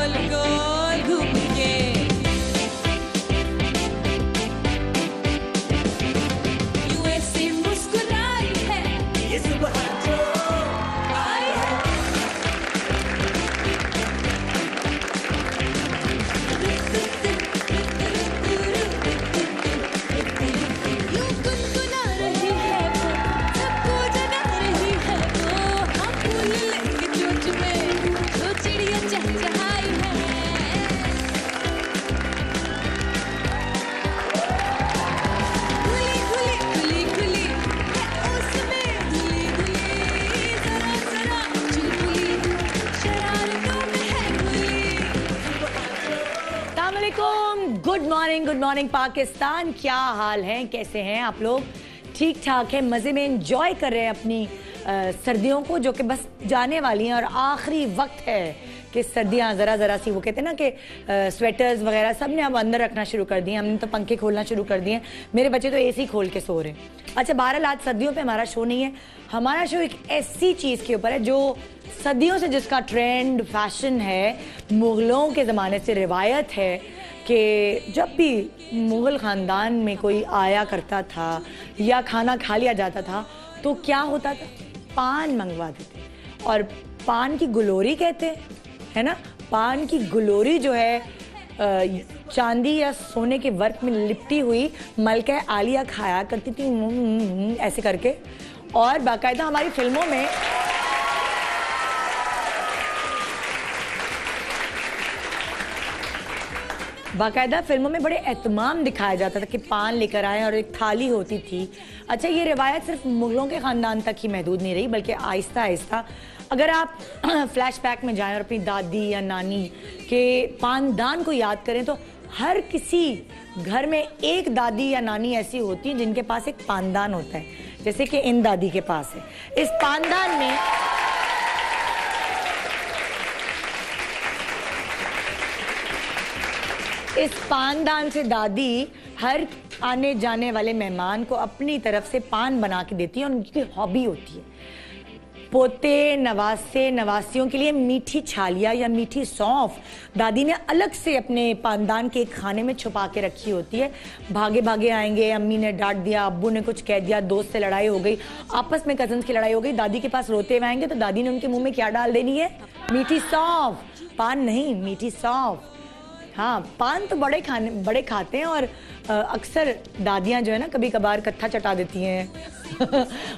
गोल गोल घूम के। यूएसए मुस्कुराई है ये सुबह जो आई है। यूं गुनगुना रही है वो, सबको जगा रही है वो। हम फूल लेंगे चोंच में, जो चिड़िया चहचहाई है। खुली खुली खुली खुली है उसमें धुली धुली, जरा जरा चुलबुली शरारतों में है खुली। Good morning Pakistan. क्या हाल है, कैसे हैं आप लोग? ठीक ठाक है, मज़े में एंजॉय कर रहे हैं अपनी सर्दियों को, जो कि बस जाने वाली हैं और आखिरी वक्त है कि सर्दियाँ ज़रा सी, वो कहते हैं ना कि स्वेटर्स वगैरह सब ने अब अंदर रखना शुरू कर दिए। हमने तो पंखे खोलना शुरू कर दिए, मेरे बच्चे तो एसी खोल के सो रहे हैं। अच्छा, बहरहाल आज सर्दियों पे हमारा शो नहीं है। हमारा शो एक ऐसी चीज़ के ऊपर है जो सदियों से, जिसका ट्रेंड फैशन है, मुग़लों के ज़माने से रिवायत है कि जब भी मुग़ल ख़ानदान में कोई आया करता था या खाना खा लिया जाता था तो क्या होता था, पान मंगवाते थे। और पान की गुलोरी कहते हैं, है ना। पान की गुलोरी जो है चांदी या सोने के वर्क में लिपटी हुई मलका आलिया खाया करती थी ऐसे करके। और बाकायदा हमारी फिल्मों में बड़े एहतमाम दिखाया जाता था कि पान लेकर आए और एक थाली होती थी। अच्छा, ये रिवायत सिर्फ मुग़लों के ख़ानदान तक ही महदूद नहीं रही, बल्कि आहिस्ता आहिस्ता अगर आप फ्लैशबैक में जाएं और अपनी दादी या नानी के पानदान को याद करें तो हर किसी घर में एक दादी या नानी ऐसी होती है जिनके पास एक पानदान होता है, जैसे कि इन दादी के पास है। इस पानदान में इस पानदान से दादी हर आने जाने वाले मेहमान को अपनी तरफ से पान बना के देती है और उनकी हॉबी होती है। पोते नवासे नवासियों के लिए मीठी छालिया या मीठी सौंफ दादी ने अलग से अपने पानदान के एक खाने में छुपा के रखी होती है। भागे भागे आएंगे, अम्मी ने डांट दिया, अब्बू ने कुछ कह दिया, दोस्त से लड़ाई हो गई, आपस में कजन्स की लड़ाई हो गई, दादी के पास रोते हुए आएंगे तो दादी ने उनके मुंह में क्या डाल देनी है? मीठी सौंफ। पान नहीं, मीठी सौंफ। हाँ, पान तो बड़े खाते हैं और अक्सर दादियाँ जो है ना कभी कभार कत्था चटा देती हैं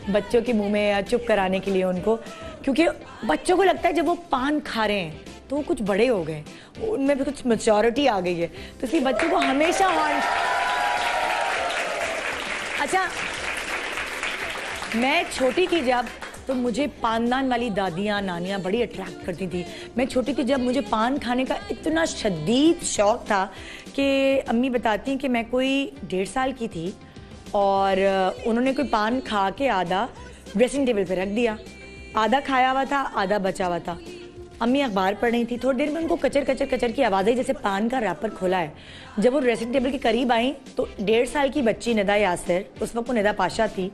बच्चों के मुंह में या चुप कराने के लिए उनको, क्योंकि बच्चों को लगता है जब वो पान खा रहे हैं तो वो कुछ बड़े हो गए, उनमें भी कुछ मैच्योरिटी आ गई है, तो इसलिए बच्चों को हमेशा अच्छा, मैं छोटी थी जब, तो मुझे पानदान वाली दादियाँ नानियाँ बड़ी अट्रैक्ट करती थी। मैं छोटी थी जब मुझे पान खाने का इतना शदीद शौक़ था कि अम्मी बताती हैं कि मैं कोई 1.5 साल की थी और उन्होंने कोई पान खा के आधा ड्रेसिंग टेबल पे रख दिया। आधा खाया हुआ था, आधा बचा हुआ था। अम्मी अखबार पढ़ रही थी, थोड़ी देर में उनको कचर कचर कचर की आवाज़ आई जैसे पान का रैपर खोला है। जब वो ड्रेसिंग टेबल के करीब आई तो 1.5 साल की बच्ची निदा यासिर, उस वक्त वो निदा पाशा थी,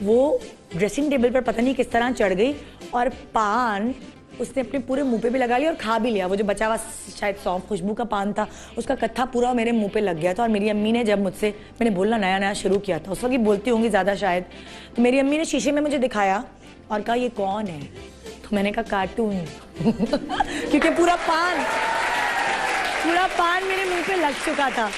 वो ड्रेसिंग टेबल पर पता नहीं किस तरह चढ़ गई और पान उसने अपने पूरे मुंह पे भी लगा लिया और खा भी लिया। वो जो बचा हुआ शायद सौंफ खुशबू का पान था, उसका कत्था पूरा मेरे मुंह पे लग गया था। और मेरी अम्मी ने जब मुझसे, मैंने बोलना नया शुरू किया था, उस वक्त बोलती होंगी ज़्यादा शायद, तो मेरी अम्मी ने शीशे में मुझे दिखाया और कहा ये कौन है? तो मैंने कहा कार्टून क्योंकि पूरा पान मेरे मुंह पे लग चुका था।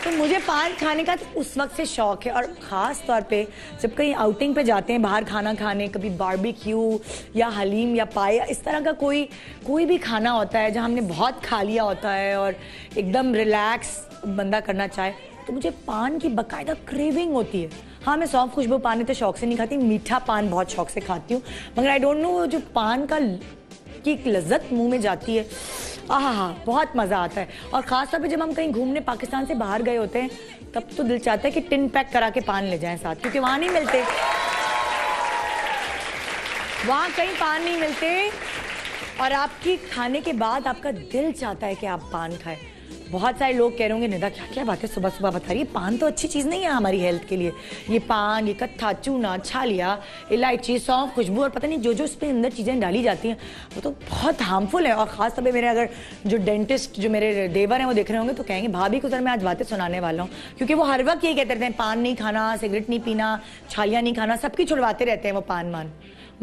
तो मुझे पान खाने का उस वक्त से शौक है और ख़ास तौर पे जब कहीं आउटिंग पे जाते हैं बाहर खाना खाने, कभी बारबेक्यू या हलीम या पाया, इस तरह का कोई भी खाना होता है जहाँ हमने बहुत खा लिया होता है और एकदम रिलैक्स बंदा करना चाहे, तो मुझे पान की बाकायदा क्रेविंग होती है। हाँ, मैं सौंफ खुशबू पान इतने शौक से नहीं खाती, मीठा पान बहुत शौक से खाती हूँ, मगर आई डोंट नो जो पान की लज्जत मुँह में जाती है, हाँ, बहुत मज़ा आता है। और ख़ास तौर पे जब हम कहीं घूमने पाकिस्तान से बाहर गए होते हैं तब तो दिल चाहता है कि टिन पैक करा के पान ले जाएं साथ, क्योंकि वहाँ नहीं मिलते, वहाँ कहीं पान नहीं मिलते और आपकी खाने के बाद आपका दिल चाहता है कि आप पान खाएं। बहुत सारे लोग कह रहे होंगे निदा क्या क्या बातें सुबह सुबह बता रही है, पान तो अच्छी चीज़ नहीं है हमारी हेल्थ के लिए। ये पान, ये कत्था, चूना, छालिया, इलायची, सौंफ, खुशबू और पता नहीं जो जो इसमें अंदर चीज़ें डाली जाती हैं वो तो बहुत हार्मफुल है। और ख़ास तौर पे मेरे अगर जो डेंटिस्ट जो मेरे देवर हैं वो देख रहे होंगे तो कहेंगे भाभी को सर मैं आज बातें सुनाने वाला हूँ, क्योंकि वो हर वक्त ये कहते रहते हैं पान नहीं खाना, सिगरेट नहीं पीना, छालिया नहीं खाना, सबकी छुड़वाते रहते हैं वो पान मान।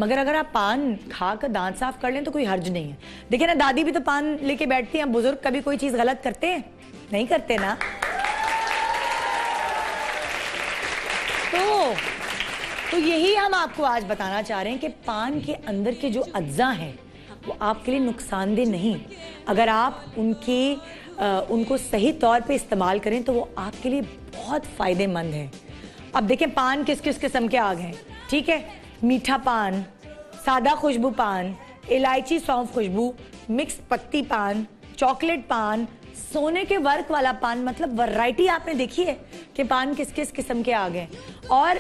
मगर अगर आप पान खाकर दांत साफ कर लें तो कोई हर्ज नहीं है। देखिए ना, दादी भी तो पान लेके बैठती हैं, बुजुर्ग कभी कोई चीज गलत करते हैं? नहीं करते ना। तो यही हम आपको आज बताना चाह रहे हैं कि पान के अंदर के जो अज्जा हैं वो आपके लिए नुकसानदेह नहीं, अगर आप उनको सही तौर पे इस्तेमाल करें तो वो आपके लिए बहुत फायदेमंद है। अब देखें पान किस किस किस्म के आ गए, ठीक है, मीठा पान, सादा खुशबू पान, इलायची सौंफ खुशबू, मिक्स पत्ती पान, चॉकलेट पान, सोने के वर्क वाला पान, मतलब वैरायटी आपने देखी है कि पान किस किस किस्म के आ गए। और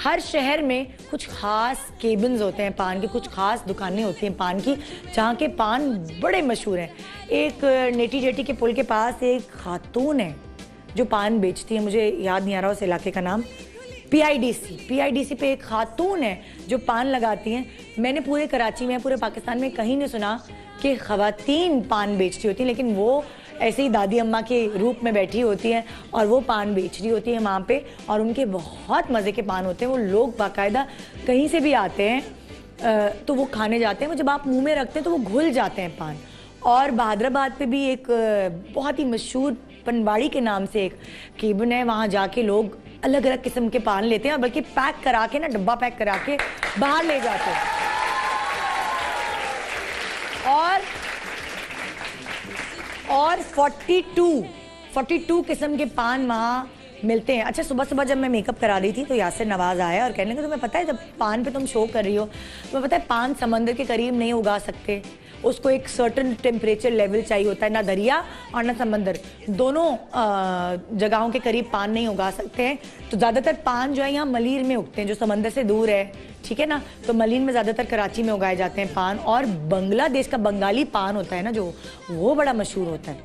हर शहर में कुछ खास केबिन्स होते हैं पान के, कुछ खास दुकानें होती हैं पान की जहाँ के पान बड़े मशहूर हैं। एक नेटी जेटी के पुल के पास एक खातून है जो पान बेचती है, मुझे याद नहीं आ रहा उस इलाके का नाम, पीआईडीसी पे एक खातून है जो पान लगाती हैं। मैंने पूरे कराची में, पूरे पाकिस्तान में कहीं नहीं सुना कि खवातीन पान बेचती होती हैं, लेकिन वो ऐसे ही दादी अम्मा के रूप में बैठी होती हैं और वो पान बेच रही होती है वहाँ पे, और उनके बहुत मज़े के पान होते हैं। वो लोग बाकायदा कहीं से भी आते हैं तो वो खाने जाते हैं, वो जब आप मुंह में रखते हैं तो वो घुल जाते हैं पान। और बहादुराबाद पे भी एक बहुत ही मशहूर पनवाड़ी के नाम से एक केबिन है, वहाँ जाके लोग अलग अलग किस्म के पान लेते हैं और बल्कि पैक करा के ना, डब्बा पैक करा के बाहर ले जाते हैं। और 42 किस्म के पान वहाँ मिलते हैं। अच्छा, सुबह सुबह जब मैं मेकअप करा रही थी तो यासिर नवाज आया और कहने लगा तुम्हें पता है जब पान पे तुम शो कर रही हो, तुम्हें पता है पान समंदर के करीब नहीं उगा सकते, उसको एक सर्टन टेम्परेचर लेवल चाहिए होता है, ना दरिया और ना समंदर, दोनों जगहों के करीब पान नहीं उगा सकते हैं। तो ज़्यादातर पान जो है यहाँ मलीर में उगते हैं जो समंदर से दूर है, ठीक है ना, तो मलीर में ज़्यादातर कराची में उगाए जाते हैं पान। और बांग्लादेश का बंगाली पान होता है ना जो, वो बड़ा मशहूर होता है,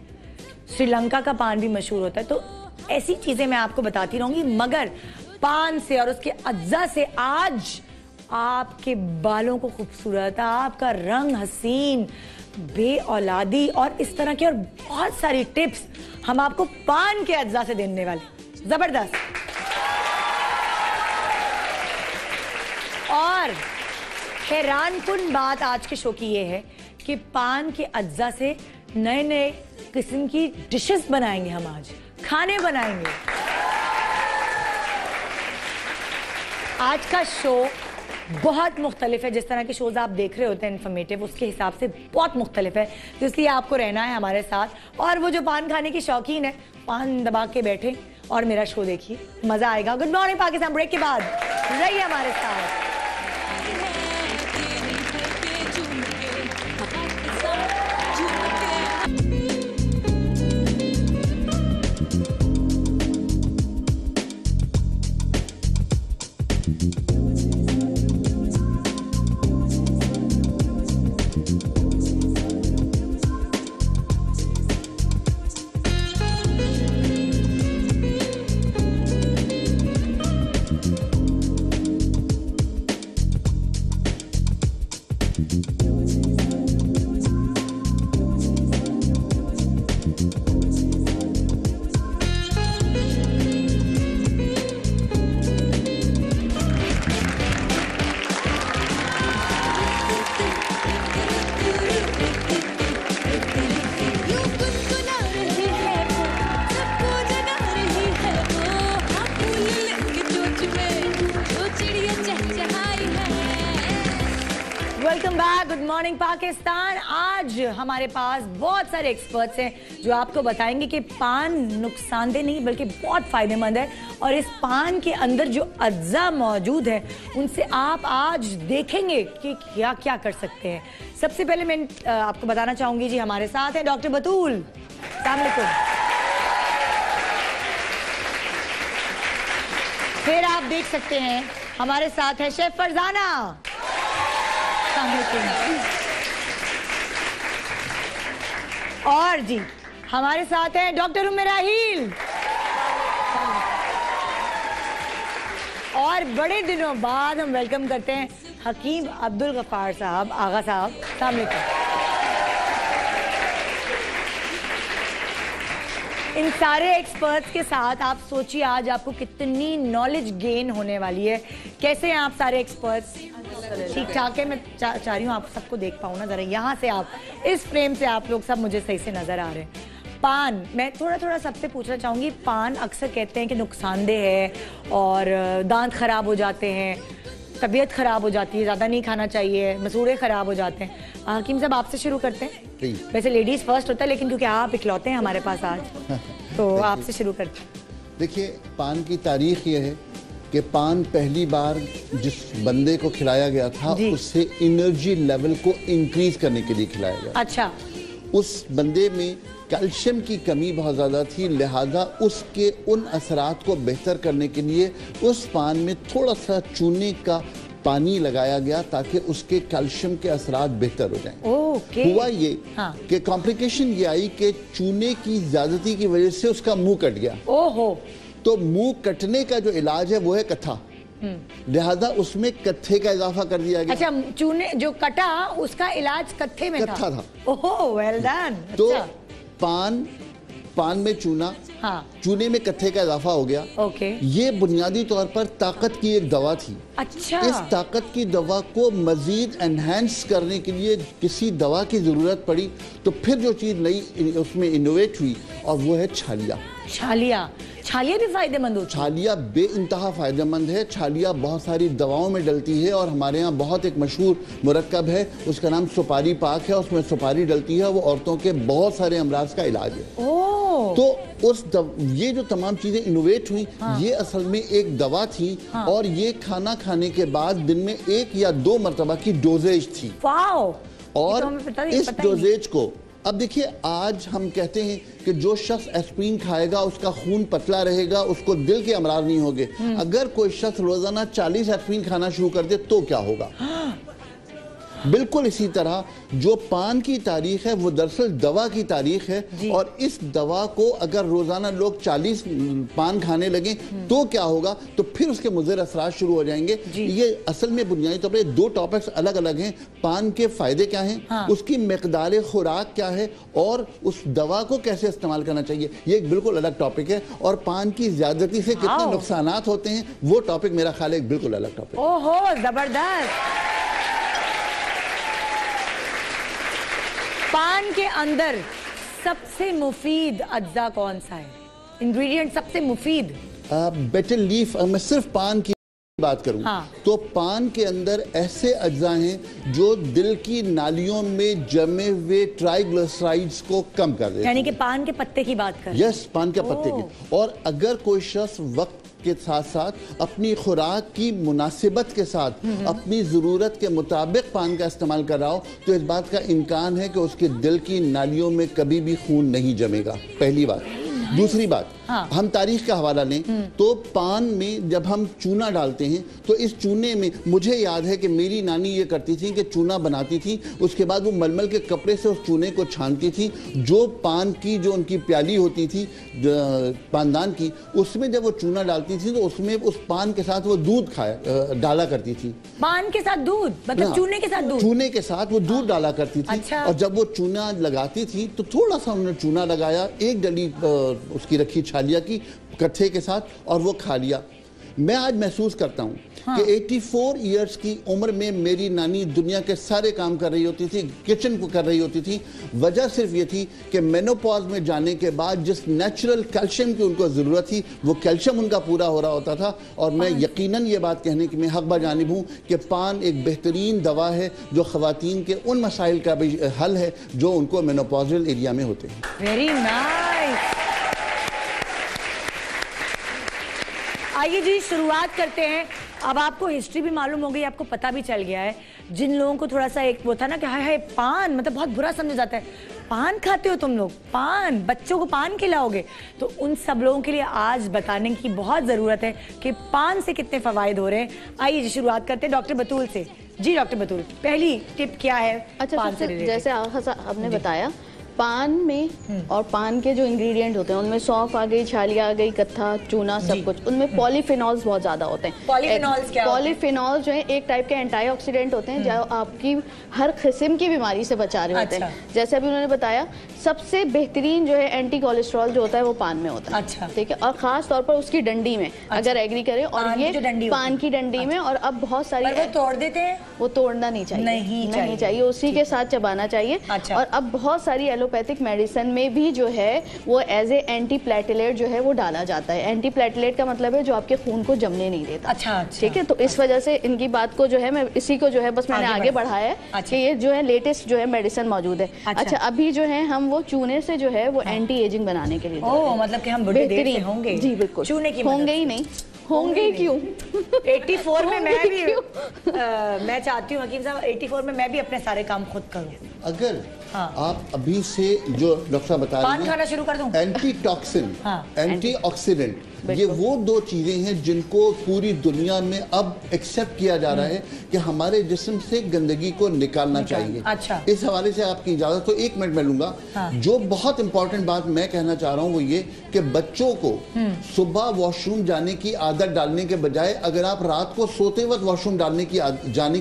श्रीलंका का पान भी मशहूर होता है। तो ऐसी चीज़ें मैं आपको बताती रहूँगी, मगर पान से और उसके अज्जा से आज आपके बालों को खूबसूरत, आपका रंग हसीन, बे औलादी और इस तरह की और बहुत सारी टिप्स हम आपको पान के अज्जा से देने वाले, जबरदस्त। और हैरानकुन बात आज के शो की ये है कि पान के अज्जा से नए नए किस्म की डिशेस बनाएंगे, हम आज खाने बनाएंगे। आज का शो बहुत मुख्तलिफ है, जिस तरह के शोज आप देख रहे होते हैं इन्फॉर्मेटिव, उसके हिसाब से बहुत मुख्तलिफ है, तो इसलिए आपको रहना है हमारे साथ। और वो जो पान खाने की शौकीन है, पान दबा के बैठे और मेरा शो देखिए, मजा आएगा। गुड मॉर्निंग पाकिस्तान ब्रेक के बाद रहिए हमारे साथ। Welcome back, good morning Pakistan. आज हमारे पास बहुत सारे एक्सपर्ट्स हैं जो आपको बताएंगे कि पान नुकसानदेह नहीं बल्कि बहुत फायदेमंद है, और इस पान के अंदर जो अज्जा मौजूद है उनसे आप आज देखेंगे कि क्या क्या कर सकते हैं। सबसे पहले मैं आपको बताना चाहूंगी जी, हमारे साथ है डॉक्टर बतूल। अस्सलाम वालेकुम। फिर आप देख सकते हैं हमारे साथ है शेफ फरजाना। और जी हमारे साथ हैं डॉक्टर उम्मे राहील। और बड़े दिनों बाद हम वेलकम करते हैं हकीम अब्दुल गफ्फार साहब, आगा साहब। अस्सलाम वालेकुम। इन सारे एक्सपर्ट्स के साथ आप सोचिए आज आपको कितनी नॉलेज गेन होने वाली है। कैसे हैं आप सारे एक्सपर्ट्स? ठीक ठाक है। मैं चाह रही हूँ आप सबको देख पाऊँ ना, जरा यहाँ से आप इस फ्रेम से आप लोग सब मुझे सही से नजर आ रहे हैं। पान, मैं थोड़ा सबसे पूछना चाहूँगी, पान अक्सर कहते हैं कि नुकसानदेह है और दांत खराब हो जाते हैं, तबीयत खराब हो जाती है, ज़्यादा नहीं खाना चाहिए, मसूड़े खराब हो जाते हैं। हकीम साहब आपसे शुरू करते हैं। वैसे लेडीज़ फर्स्ट होता है, लेकिन क्योंकि आप इकलौते हैं हमारे पास आज तो आपसे शुरू करते हैं। देखिए, पान की तारीख ये है कि पान पहली बार जिस बंदे को खिलाया गया था उससे एनर्जी लेवल को इंक्रीज करने के लिए खिलाया गया। अच्छा। उस बंदे में कैल्शियम की कमी बहुत ज़्यादा थी, लिहाजा उसके उन असरात को बेहतर करने के लिए उस पान में थोड़ा सा चूने का पानी लगाया गया ताकि उसके कैल्शियम के असरात बेहतर हो जाएं। हुआ ये कि कॉम्प्लिकेशन ये आई कि चूने की ज्यादती की वजह से उसका मुंह कट गया। ओहो। तो मुंह कटने का जो इलाज है वो है कत्था, लिहाजा उसमें कत्थे का इजाफा कर दिया गया। अच्छा, चूने जो कटा उसका इलाज कत्थे में था। ओहो, वेल डन। तो पान में चूना, चूने में कत्थे का इजाफा हो गया। ये बुनियादी तौर पर ताकत की एक दवा थी। अच्छा। इस ताकत की दवा को मजीद एनहांस करने के लिए किसी दवा की जरूरत पड़ी, तो फिर जो चीज नई उसमें इनोवेट हुई और वो है छालिया। छालिया भी फायदेमंद होती है? छालिया बेइंतहा फायदेमंद है। छालिया बहुत सारी दवाओं में डलती है और हमारे यहाँ बहुत एक मशहूर मुरक्कब है, उसका नाम सुपारी पाक है। उसमें सुपारी डलती है, वो औरतों के बहुत सारे अमराज का इलाज है। तो ये जो तमाम चीजें इनोवेट हुई, ये असल में एक दवा थी और ये खाना खाने के बाद दिन में 1 या 2 मरतबा की डोजेज थी। और इस डोजेज को अब देखिए, आज हम कहते हैं कि जो शख्स एस्प्रिन खाएगा उसका खून पतला रहेगा, उसको दिल के अमराज नहीं होंगे। अगर कोई शख्स रोजाना 40 एस्प्रिन खाना शुरू कर दे तो क्या होगा? बिल्कुल इसी तरह जो पान की तारीख है वो दरअसल दवा की तारीख है, और इस दवा को अगर रोजाना लोग 40 पान खाने लगे तो क्या होगा? तो फिर उसके मुज़र असरात शुरू हो जाएंगे। ये असल में बुनियादी तौर पर 2 टॉपिक्स अलग अलग हैं। पान के फायदे क्या हैं, उसकी मकदार खुराक क्या है, और उस दवा को कैसे इस्तेमाल करना चाहिए, ये एक बिल्कुल अलग टॉपिक है। और पान की ज्यादती से कितने नुकसानात होते हैं वो टॉपिक मेरा ख्याल है एक बिल्कुल अलग टॉपिक। ओहो, जबरदस्त। पान के अंदर सबसे मुफीद अज्जा कौन सा है? इंग्रेडिएंट सबसे मुफीद? Betel leaf. मैं सिर्फ पान की बात करूं तो पान के अंदर ऐसे अज्जा हैं जो दिल की नालियों में जमे हुए ट्राइग्लिसराइड्स को कम कर देते हैं। यानी कि पान के पत्ते की बात कर? यस, पान के पत्ते की। और अगर कोई शख्स वक्त के साथ साथ अपनी खुराक की मुनासिबत के साथ अपनी ज़रूरत के मुताबिक पान का इस्तेमाल कर रहा हो तो इस बात का इम्कान है कि उसके दिल की नालियों में कभी भी खून नहीं जमेगा। पहली बात। दूसरी बात, हम तारीख का हवाला लें तो पान में जब हम चूना डालते हैं तो इस चूने में, मुझे याद है कि मेरी नानी ये करती थी कि चूना बनाती थी, उसके बाद वो मलमल के कपड़े से उस चूने को छानती थी। जो पान की जो उनकी प्याली होती थी पानदान की, उसमें जब वो चूना डालती थी तो उसमें उस पान के साथ वो दूध डाला करती थी। पान के साथ दूध? मतलब चूने के साथ दूध? चूने के साथ वो दूध डाला करती थी। अच्छा। और जब वो चूना लगाती थी तो थोड़ा सा उन्होंने चूना लगाया, 1 डली उसकी रखी छालिया की कट्ठे के साथ, और वो खा लिया। मैं आज महसूस करता हूँ कि 84 इयर्स की उम्र में मेरी नानी दुनिया के सारे काम कर रही होती थी, किचन को कर रही होती थी। वजह सिर्फ ये थी कि मेनोपॉज में जाने के बाद जिस नेचुरल कैल्शियम की उनको ज़रूरत थी वो कैल्शियम उनका पूरा हो रहा होता था। और मैं यकीनन ये बात कहने की मैं हक बजानिब हूँ कि पान एक बेहतरीन दवा है जो ख़वातीन के उन मसाइल का भी हल है जो उनको मेनोपॉजल एरिया में होते हैं। Very nice. आइए जी, शुरुआत करते हैं। अब आपको हिस्ट्री भी मालूम हो गई, आपको पता भी चल गया है। जिन लोगों को थोड़ा सा एक वो था ना कि हाय हाय पान मतलब बहुत बुरा समझा जाता है, पान खाते हो तुम लोग, पान, बच्चों को पान खिलाओगे, तो उन सब लोगों के लिए आज बताने की बहुत ज़रूरत है कि पान से कितने फ़वाइद हो रहे हैं। आइए जी, शुरुआत करते हैं डॉक्टर बतूल से। जी डॉक्टर बतूल, पहली टिप क्या है? अच्छा, पान से जैसे आपने बताया पान में और पान के जो इंग्रेडिएंट होते हैं उनमें सौंफ आ गई, छालिया आ गई, कत्था, चूना, सब कुछ, उनमें पॉलीफिनॉल्स बहुत ज्यादा होते हैं। पॉलीफिनॉल्स क्या? पॉलीफिनॉल जो है एक टाइप के एंटीऑक्सीडेंट होते हैं जो आपकी हर किस्म की बीमारी से बचा रहे होते हैं। जैसे अभी उन्होंने बताया, सबसे बेहतरीन जो है एंटी कोलेस्ट्रॉल जो होता है वो पान में होता है। अच्छा। ठीक है, और खास तौर पर उसकी डंडी में अगर एग्री करें, और ये पान की डंडी में, और अब बहुत सारी वो तोड़ देते हैं, वो तोड़ना नहीं चाहिए, नहीं चाहिए, उसी के साथ चबाना चाहिए। और अब बहुत सारी एलोपैथिक मेडिसिन में भी जो है वो एज ए एंटी प्लेटलेट जो है वो डाला जाता है। एंटी प्लेटलेट का मतलब है जो आपके खून को जमने नहीं देता। अच्छा। ठीक है, तो इस वजह से इनकी बात को जो है मैं इसी को जो है बस मैंने आगे बढ़ाया है कि ये जो है लेटेस्ट जो है मेडिसिन मौजूद है। अच्छा, अभी जो है हम वो चूने से जो है वो एंटी एजिंग बनाने के लिए, मतलब कि हम बड़े देर से होंगे। जी बिल्कुल, चूने की होंगे ही नहीं, होंगे क्यों? 84 में मैं भी मैं चाहती हूँ हकीम साहब 84 में मैं भी अपने सारे काम खुद करूँ। अगर आप अभी से जो डॉक्टर साहब बता रहे हैं, पान खाना शुरू कर दूं? एंटी टॉक्सिन, एंटी ऑक्सीडेंट, ये वो दो चीजें हैं जिनको पूरी दुनिया में अब एक्सेप्ट किया जा रहा है कि हमारे जिस्म से गंदगी को निकालना चाहिए। अच्छा। इस हवाले से आपकी इजाजत तो 1 मिनट में लूंगा। जो बहुत इंपॉर्टेंट बात मैं कहना चाह रहा हूँ वो ये कि बच्चों को सुबह वॉशरूम जाने की आदत डालने के बजाय अगर आप रात को सोते वक्त वॉशरूम जाने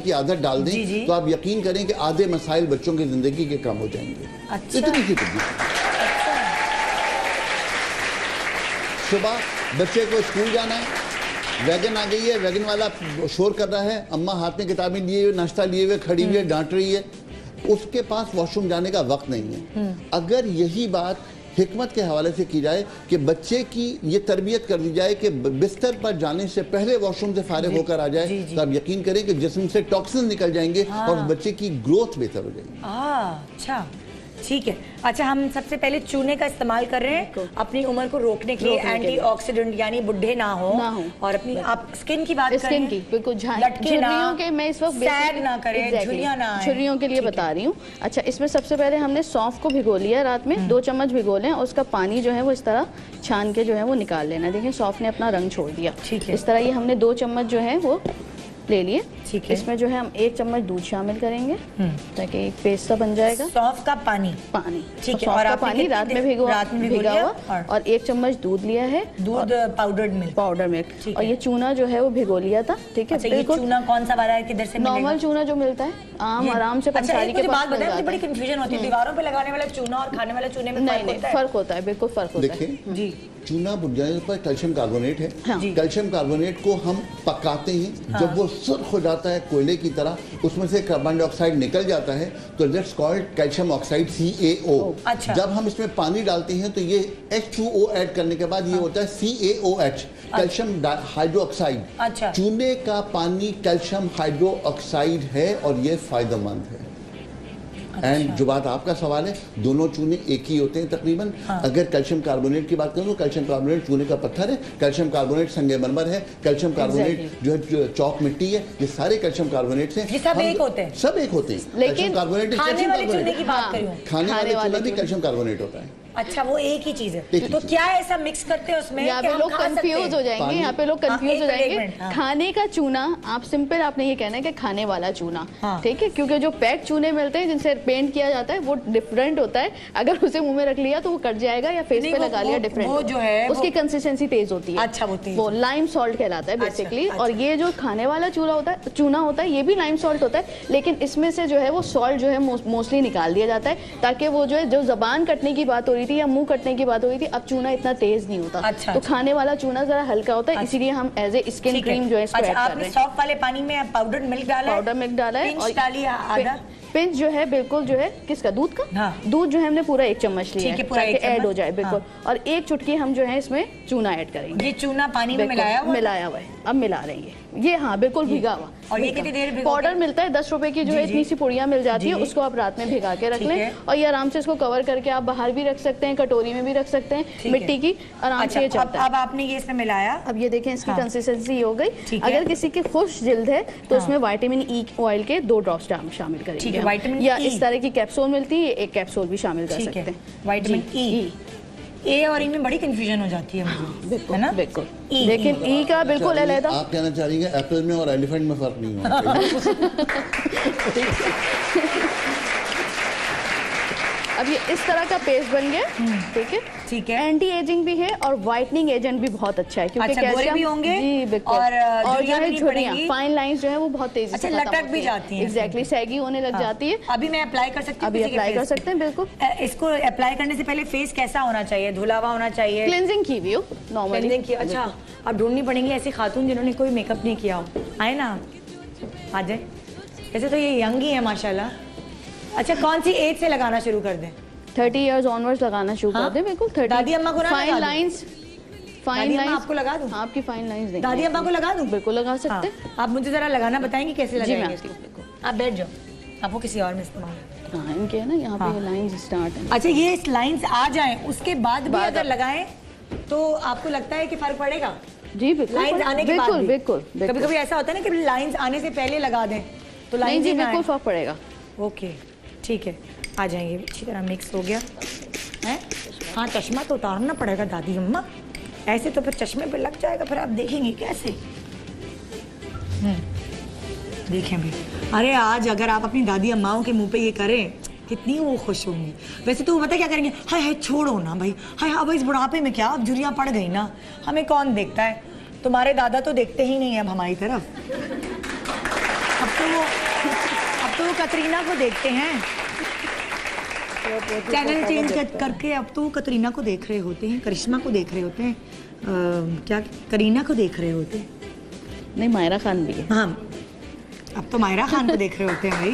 की आदत डाल दें तो आप यकीन करें कि आधे मसाइल बच्चों की जिंदगी के कम हो जाएंगे। अच्छा। इतनी सी सुबह बच्चे को स्कूल जाना है, वैगन आ गई है, वैगन वाला शोर कर रहा है, अम्मा हाथ में किताबें लिए हुए, नाश्ता लिए हुए खड़ी हुई है, डांट रही है, उसके पास वॉशरूम जाने का वक्त नहीं है। अगर यही बात हिकमत के हवाले से की जाए कि बच्चे की ये तरबियत कर दी जाए कि बिस्तर पर जाने से पहले वॉशरूम से फारिग होकर आ जाए, तो आप यकीन करें कि जिस्म से टॉक्सिन निकल जाएंगे और बच्चे की ग्रोथ बेहतर हो जाएगी। अच्छा, ठीक है। अच्छा, हम सबसे पहले चूने का इस्तेमाल कर रहे हैं अपनी उम्र को रोकने के लिए, एंटीऑक्सीडेंट यानी बुढ़े ना हो, और अपनी आप स्किन की बात कर रहे हैं, बिल्कुल झुर्रियों के मैं इस वक्त सैग ना करें, झुर्रियां ना आए, झुर्रियों के लिए बता रही हूँ। अच्छा, इसमें सबसे पहले हमने सौंफ को भिगो लिया रात में, 2 चम्मच भिगो लें, और उसका पानी जो है वो इस तरह छान के जो है वो निकाल लेना। देखिए सौंफ ने अपना रंग छोड़ दिया। इस तरह ये हमने 2 चम्मच जो है वो ले लिए। इसमें जो है हम 1 चम्मच दूध शामिल करेंगे ताकि एक पेस्ट सा बन जाएगा। सौंफ का पानी, ठीक है, और पानी रात में भिगा हुआ, और 1 चम्मच दूध लिया है, दूध पाउडर मिल्क, और ये चूना जो है वो भिगो लिया था। ठीक है, बिल्कुल। चूना कौन सा वाला है, किधर से मिलेगा? नॉर्मल चूना जो मिलता है आम आराम से पंसारी के पास मिल जाता है। बड़ी कंफ्यूजन होती है, दीवारों पे लगाने वाला चूना और खाने वाला चूने में नहीं फर्क होता है, बिल्कुल फर्क होता है। देखिए चूना बुनियाद पर कैल्शियम कार्बोनेट है। कैल्शियम कार्बोनेट को हम पकाते हैं, जब वो सुर्ख हो जाता है कोयले की तरह, उसमें से कार्बन डाइऑक्साइड निकल जाता है, तो that's called calcium oxide, CaO। अच्छा। जब हम इसमें पानी डालते हैं तो ये H2O ऐड करने के बाद ये होता है CaOH, कैल्शियम हाइड्रोक्साइड। अच्छा। चूने का पानी कैल्शियम हाइड्रोक्साइड है और ये फायदेमंद है। एंड जो बात आपका सवाल है, दोनों चूने एक ही होते हैं तकरीबन। अगर कैल्शियम कार्बोनेट की बात करूं तो कैल्शियम कार्बोनेट चूने का पत्थर है, कैल्शियम कार्बोनेट संगमरमर है, कैल्शियम कार्बोनेट जो है चौक मिट्टी है, ये सारे कैल्शियम कार्बोनेट हैं। सब एक होते हैं, सब एक होते हैं। लेकिन कार्बोनेट खाने वाले चूने की बात करूं, खाने वाले चूना भी कैल्शियम कार्बोनेट होता है। अच्छा, वो एक ही चीज है। तो क्या ऐसा मिक्स करते हैं उसमें? यहाँ पे लोग कंफ्यूज हो जाएंगे, यहाँ पे लोग कंफ्यूज हो जाएंगे। खाने का चूना, आप सिंपल आपने ये कहना है कि खाने वाला चूना, ठीक है, क्योंकि जो पैक चूने मिलते हैं जिनसे पेंट किया जाता है वो डिफरेंट होता है। अगर उसे मुंह में रख लिया तो वो कट जाएगा, या फेस पे लगा लिया डिफरेंट, वो जो है उसकी कंसिस्टेंसी तेज होती है। अच्छा, वो लाइम सॉल्ट कहलाता है बेसिकली। और ये जो खाने वाला चूना होता है ये भी लाइम सॉल्ट होता है, लेकिन इसमें से जो है वो सॉल्ट जो है मोस्टली निकाल दिया जाता है, ताकि वो जो है जो जबान कटने की बात हो रही थी या मुंह कटने की बात हो रही थी, अब चूना इतना तेज नहीं होता। अच्छा, तो खाने वाला चूना जरा हल्का होता है, इसीलिए हम एज ए स्किन क्रीम जो है इसको ऐड कर रहे हैं। सॉफ्ट वाले पानी में पाउडर मिल्क डाला है, और आधा पिंच जो है बिल्कुल जो है किसका, दूध का। दूध जो है हमने पूरा 1 चम्मच लिया है ताकि ऐड हो जाए बिल्कुल। और 1 चुटकी हम जो है इसमें चूना ऐड करेंगे। ये चूना पानी में मिलाया हुआ है, अब मिला रहे हैं ये। हाँ बिल्कुल भीगा हुआ। और ये कितनी देर पाउडर मिलता है 10 रुपए की, जो है इतनी सी पुड़ियां मिल जाती है, उसको आप रात में भिगा के रख लें, और ये आराम से इसको कवर करके आप बाहर भी रख सकते हैं, कटोरी में भी रख सकते हैं, मिट्टी की, आराम से ये चलता है। अब आपने ये इसमें मिलाया, अब ये देखें इसकी कंसिस्टेंसी हो गई। अगर किसी की खुश्क जिल्द है तो उसमें विटामिन ई ऑयल के 2 ड्रॉप्स शामिल करेंगे, या इस तरह की कैप्सूल मिलती है, 1 कैप्सूल भी शामिल कर सकते हैं। विटामिन ई, ए और ई में बड़ी कंफ्यूजन हो जाती है मुझे, है ना? बिल्कुल, लेकिन ई का बिल्कुल अलग। आप कहना चाह रही हैं एप्पल में और एलिफेंट में फर्क नहीं होता। अब ये इस तरह का पेस्ट बन गया, ठीक है। ठीक है। एंटी एजिंग भी है और व्हाइटनिंग एजेंट भी बहुत अच्छा है, क्योंकि अच्छा, गोरे भी होंगे जी बिल्कुल, और जो है झुर्रियां, फाइन लाइंस जो है वो बहुत तेजी से लटक भी जाती हैं। एग्जैक्टली, सैगी होने लग जाती है। अभी मैं अप्लाई कर सकती हूँ? अभी अप्लाई कर सकते हैं, बिल्कुल। इसको अप्लाई करने से पहले फेस कैसा होना चाहिए? धुला हुआ होना चाहिए? क्लेंजिंग की हुई हो नॉर्मली। क्लेंजिंग की, अच्छा। अब ढूंढनी पड़ेंगी ऐसी खातून जिन्होंने कोई मेकअप नहीं किया हो। आए ना, आ जाए। वैसे तो ये यंग ही है माशाल्लाह। अच्छा, कौन सी एज से लगाना शुरू कर दें? 30 इयर्स ऑनवर्ड्स लगाना शुरू कर दें, बिल्कुल। 30। दादी अम्मा को फाइन लाइंस, फाइन लाइंस आपको लगा दूं? आपकी फाइन लाइंस देंगे। दादी अम्मा को लगा दूं? बिल्कुल लगा सकते हैं। आप मुझे जरा लगाना बताएंगे कैसे लगाएंगे इसको? बिल्कुल। आप बैठ जाओ, आपको किसी और में इस्तेमाल। हाँ, इनके है ना यहाँ पे लाइंस स्टार्ट है। अच्छा, ये इस लाइंस आ जाएं उसके बाद भी अगर लगाएं तो आपको लगता है कि फर्क पड़ेगा? जी बिल्कुल, लाइंस आने के बाद भी? बिल्कुल। कभी कभी ऐसा होता है ना कि लाइंस आने से पहले लगा दें तो लाइंस जी बिल्कुल फर्क पड़ेगा। ओके, ठीक है, आ जाएंगे। अच्छी तरह मिक्स हो गया है। हाँ, चश्मा तो उतारना पड़ेगा दादी अम्मा, ऐसे तो फिर चश्मे पे लग जाएगा, फिर आप देखेंगे कैसे। देखें भी। अरे आज अगर आप अपनी दादी अम्माओं के मुंह पे ये करें, कितनी वो खुश होंगी। वैसे तो वो पता क्या करेंगे, हाय हाय छोड़ो ना भाई, हाय अब इस बुढ़ापे में क्या, अब झुर्रियाँ पड़ गई ना, हमें कौन देखता है? तुम्हारे दादा तो देखते ही नहीं है अब हमारी तरफ। अब तो वो कतरीना को देखते हैं। चैनल चेंज करके अब तो कतरीना को देख रहे होते हैं, करिश्मा को देख रहे होते हैं, क्या करीना को देख रहे होते हैं। नहीं, मायरा खान भी है। हाँ, अब तो मायरा खान को देख रहे होते हैं भाई।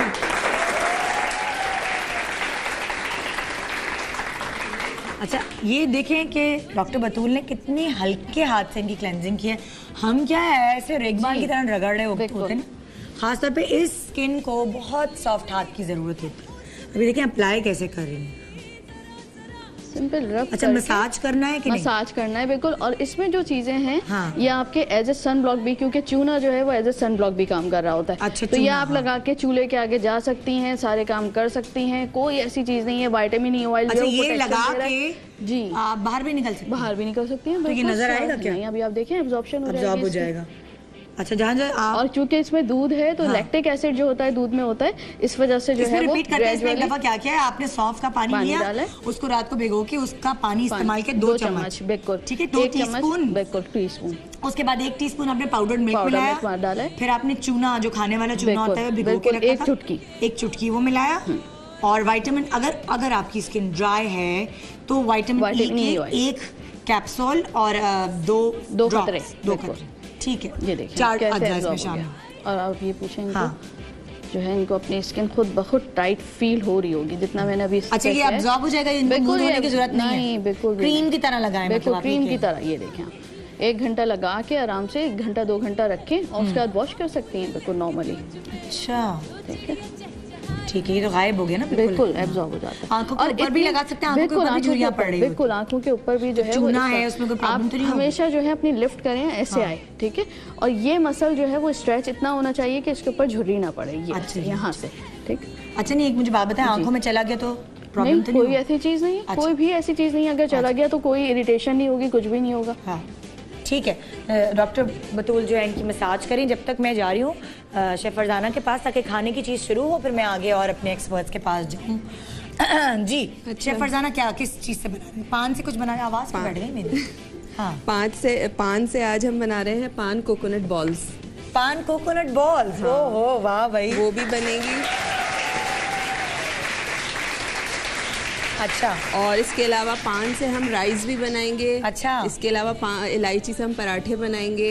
अच्छा, ये देखें कि डॉक्टर बतूल ने कितनी हल्के हाथ से इनकी क्लेंजिंग की है। हम क्या है ऐसे रेगमाल की तरह रगड़ रहे होते हैं ना, खासतौर पे इस स्किन को बहुत सॉफ्ट हाथ की जरूरत होती है। अभी देखें अप्लाई कैसे कर रही हैं, सिंपल रब। अच्छा, मसाज करना है कि नहीं? मसाज करना है बिल्कुल। और इसमें जो चीजें हैं, हाँ। ये आपके एज ए सन ब्लॉक भी, क्योंकि चूना जो है वो एज ए सन ब्लॉक भी काम कर रहा होता है। अच्छा, तो ये आप लगा के चूल्हे के आगे जा सकती हैं, सारे काम कर सकती हैं, कोई ऐसी चीज नहीं है। विटामिन ई ऑयल अच्छा, ये लगा के जी आप बाहर भी निकल सकती हैं? बाहर भी निकल सकती हैं। तो ये नजर आएगा क्या? नहीं, अभी आप देखें एब्जॉर्प्शन हो जाएगा। अच्छा, जहाँ आप और क्योंकि इसमें दूध है तो लैक्टिक एसिड जो होता है दूध में होता है, इस वजह से जो है वो ग्रेजुअली। एक दफा क्या किया है आपने, सौंफ का पानी लिया, उसको रात को भिगो के उसका पानी इस्तेमाल के 2 चम्मच, बिल्कुल ठीक है, 2 टीस्पून, बिल्कुल टीस्पून। उसके बाद 1 टीस्पून आपने पाउडर्ड मिल्क डाला, फिर आपने चूना, जो खाने वाला चूना होता है, भिगो के रखा था, 1 चुटकी वो मिलाया। और विटामिन, अगर आपकी स्किन ड्राई है तो विटामिन ई के 1 कैप्सूल और 2 कतरे, ठीक है। ये देखिए 4 अज्जा इसमें शामिल। और आप ये पूछें इनको, जो है इनको अपनी स्किन खुद ब खुद टाइट फील हो रही होगी जितना मैंने अभी। अच्छा, ये अब्जॉर्ब हो जाएगा, बिल्कुल होने की जरूरत नहीं है, बिल्कुल क्रीम की तरह लगाएं, बिल्कुल क्रीम की तरह। ये देखें, 1 घंटा लगा के आराम से 1 घंटा 2 घंटा रखें और उसके बाद वॉश कर सकती हैं बिल्कुल नॉर्मली। अच्छा, ठीक है, ठीक है, ये तो गायब हो गया ना, बिल्कुल एब्जॉर्ब हो जाता है। आंखों के ऊपर भी लगा सकते हैं, आंखों के ऊपर भी झुर्रियां पड़ रही है, बिल्कुल आंखों के ऊपर भी जो है चूना है, उसमें कोई प्रॉब्लम तो नहीं होगी? हमेशा जो है अपनी लिफ्ट करें, ऐसे आए, ठीक है। और ये मसल जो है वो स्ट्रेच इतना होना चाहिए कि इसके ऊपर झुर्री ना पड़े, ये यहाँ से, ठीक। अच्छा, नहीं, एक मुझे बात बताएं, आंखों में चला गया तो प्रॉब्लम तो नहीं? कोई ऐसी चीज नहीं है, कोई भी ऐसी चीज नहीं है। अगर चला गया तो कोई इरिटेशन नहीं होगी, कुछ भी नहीं होगा। हाँ, ठीक है। डॉक्टर बतूल जो है इनकी मसाज करें। जब तक मैं जा रही हूँ शेफ फरजाना के पास, ताकि खाने की चीज़ शुरू हो, फिर मैं आगे और अपने एक्सपर्ट्स के पास जाऊँ। जी, अच्छा। शेफ फरजाना क्या किस चीज़ से बना रहे हैं? पान से कुछ बना रहे हैं? आवाज़ बैठ गई मेरी। हाँ, पान से आज हम बना रहे हैं पान कोकोनट बॉल्स। पान कोकोनट बॉल्स, ओहो वाह भाई, वो भी बनेगी। अच्छा, और इसके अलावा पान से हम राइस भी बनाएंगे। अच्छा, इसके अलावा इलायची से हम पराठे बनाएंगे।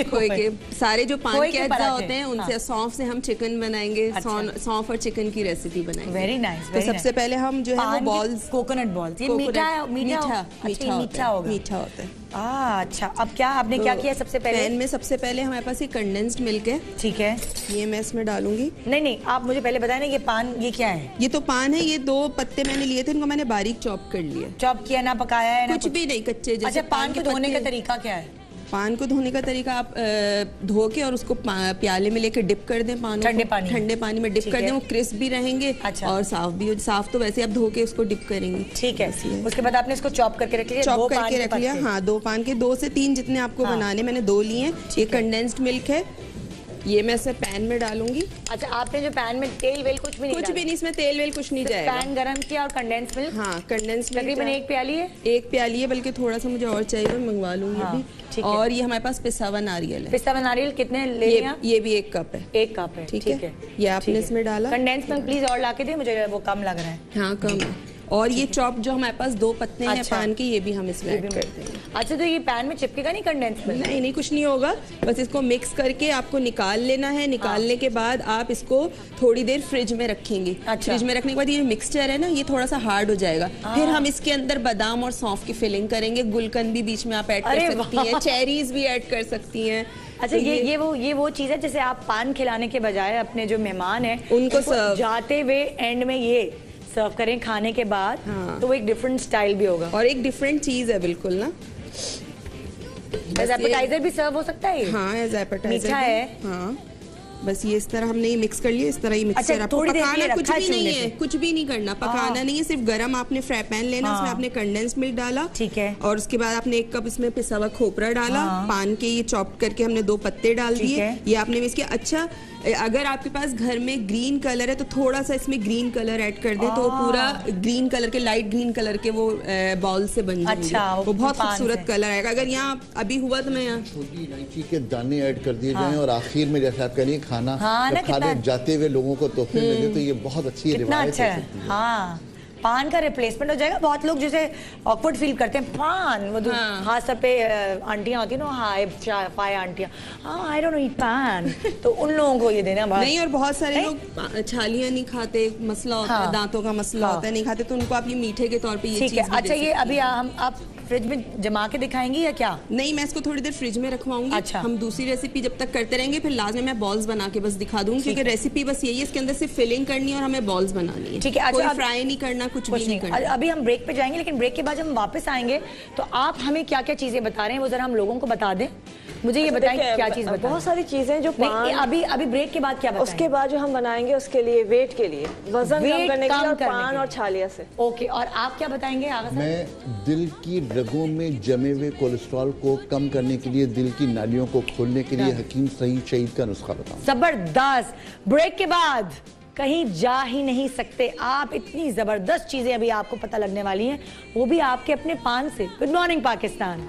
खोए के सारे जो पान के अज्जा होते हैं उनसे, सौंफ से हम चिकन बनाएंगे। सौंफ और चिकन की रेसिपी बनाएंगे। Very nice. तो सबसे पहले हम जो है वो बॉल्स, कोकोनट बॉल्स, ये मीठा होता है। अच्छा, अब क्या आपने क्या किया? सबसे पहले पैन में सबसे पहले हमारे पास ये कंडेंस्ड मिल्क है, ठीक है, ये मैं इसमें डालूंगी। नहीं, आप मुझे पहले बताएं ना, ये पान ये क्या है? ये तो पान है, ये 2 पत्ते मैंने लिए थे, इनको मैंने बारीक चॉप कर लिया। चॉप किया, ना पकाया है, कुछ भी नहीं, कच्चे जैसे। अच्छा, पान को धोने का तरीका क्या है? पान को धोने का तरीका, आप धो के और उसको प्याले में लेके डिप कर दें, पान ठंडे पानी में डिप कर दें, वो क्रिस्प भी रहेंगे। अच्छा। और साफ भी हो। साफ तो वैसे आप धो के उसको डिप करेंगे, ठीक है। उसके बाद आपने इसको चॉप करके रख लिया? चॉप करके रख लिया, हाँ। 2 पान के 2 से 3 जितने आपको बनाने, मैंने 2 लिए। ये कंडेंस्ड मिल्क है, ये मैं इसे पैन में डालूंगी। अच्छा, आपने जो पैन में तेल वेल कुछ भी नहीं कुछ भी नहीं, इसमें तेल वेल कुछ नहीं जाएगा। पैन गरम किया और कंडेंस मिल्क। हाँ, कंडेंस मिल्क तकरीबन 1 प्याली है। 1 प्याली है, बल्कि थोड़ा सा मुझे और चाहिए, मैं मंगवा लूंगी अभी। और ये हमारे पास पिसा हुआ नारियल है। पिसा हुआ नारियल कितने ले लिया? ये भी 1 कप है। 1 कप है, ठीक है। ये आपने इसमें डाला। कंडेंस मिल्क प्लीज और लाके दे, मुझे वो कम लग रहा है। हाँ, कम है। और ये चॉप जो हमारे पास 2 पत्ते हैं पान के, ये भी हम इसमें ऐड कर देंगे। अच्छा, तो ये पैन में चिपकेगा नहीं कंडेंस मिल्क? नहीं, कुछ नहीं होगा, बस इसको मिक्स करके आपको निकाल लेना है। निकालने के बाद आप इसको थोड़ी देर फ्रिज में रखेंगे। फ्रिज में रखने के बाद ये मिक्सचर है ना, ये थोड़ा सा हार्ड हो जाएगा। फिर हम इसके अंदर बादाम और सौंफ की फिलिंग करेंगे। गुलकंद भी बीच में आप ऐड कर सकती हैं, चेरीज भी ऐड कर सकती हैं। अच्छा, ये वो चीज है जैसे आप पान खिलाने के बजाय अपने जो मेहमान हैं उनको जाते हुए एंड में ये सर्व करें खाने के बाद। हाँ। तो वो एक डिफरेंट स्टाइल भी होगा और एक डिफरेंट चीज है बिल्कुल ना। एज एपेटाइजर भी सर्व हो सकता है। हाँ, एज एपेटाइजर मीठा है। हाँ, बस ये इस तरह हमने ये मिक्स कर लिया। इस तरह ये मिक्सचर आपको पकाना कुछ भी नहीं है, कुछ भी नहीं करना, पकाना नहीं है, सिर्फ गरम आपने फ्राई पैन लेना, उसमें आपने कंडेंस मिल्क डाला, ठीक है, और उसके बाद आपने 1 कप इसमें पिसा हुआ खोपरा डाला, पान के ये चॉप करके हमने 2 पत्ते डाल दिए, ये आपने मिक्स किया। अच्छा, अगर आपके पास घर में ग्रीन कलर है तो थोड़ा सा इसमें ग्रीन कलर ऐड कर दे, तो वो पूरा ग्रीन कलर के, लाइट ग्रीन कलर के वो बॉल से बन जाएंगे। अच्छा, वो बहुत खूबसूरत कलर आएगा। अगर यहाँ अभी हुआ तो मैं यहाँ छोटी इलायची के दाने ऐड कर दिए जाएं और आखिर में जैसे आप कह रही हैं खाना खाने जाते हुए लोगों को तोहफे में दे, तो ये बहुत अच्छी रिवायत है। हाँ, पान का रिप्लेसमेंट हो जाएगा। बहुत लोग जैसे ऑकवर्ड फील करते हैं पान, वो हाँ, सब पे आंटियां होती है ना, हाय फाय आंटियां, हाँ आई डोंट ईट पान, तो उन लोगों को ये देना नहीं। और बहुत सारे लोग छालियां नहीं खाते, मसला होता है, दांतों का मसला होता है, नहीं खाते, तो उनको आप ये मीठे के तौर पे ये चीज। अच्छा, ये अभी हम आप फ्रिज में जमा के दिखाएंगी या क्या? नहीं, मैं इसको थोड़ी देर फ्रिज में रखवाऊंगी। अच्छा, हम दूसरी रेसिपी जब तक करते रहेंगे, फिर लास्ट में मैं बॉल्स बना के बस दिखा दूंगी, क्योंकि रेसिपी बस यही है, इसके अंदर सिर्फ फिलिंग करनी है और हमें बॉल्स बनानी है। ठीक है, अच्छा, फ्राई नहीं करना, कुछ भी नहीं करना। अभी हम ब्रेक पे जाएंगे, लेकिन ब्रेक के बाद जब हम वापस आएंगे तो आप हमें क्या क्या चीजें बता रहे हैं वो जरा हम लोगों को बता दें। मुझे ये बताएं क्या चीज बताएं। बहुत सारी चीजें जो अभी ब्रेक के बाद क्या बताएं? उसके बाद जो हम बनाएंगे उसके लिए वेट के लिए, वजन कम करने के लिए, पान और छालिया से। ओके, और आप क्या बताएंगे? मैं दिल की रगों में जमे हुए कोलेस्ट्रॉल को कम करने के लिए, दिल की नालियों को खोलने के लिए हकीम सईद शहीद का नुस्खा बताऊं। जबरदस्त। ब्रेक के बाद कहीं जा ही नहीं सकते आप, इतनी जबरदस्त चीजें अभी आपको पता लगने वाली हैं, वो भी आपके अपने पान से। Good morning Pakistan.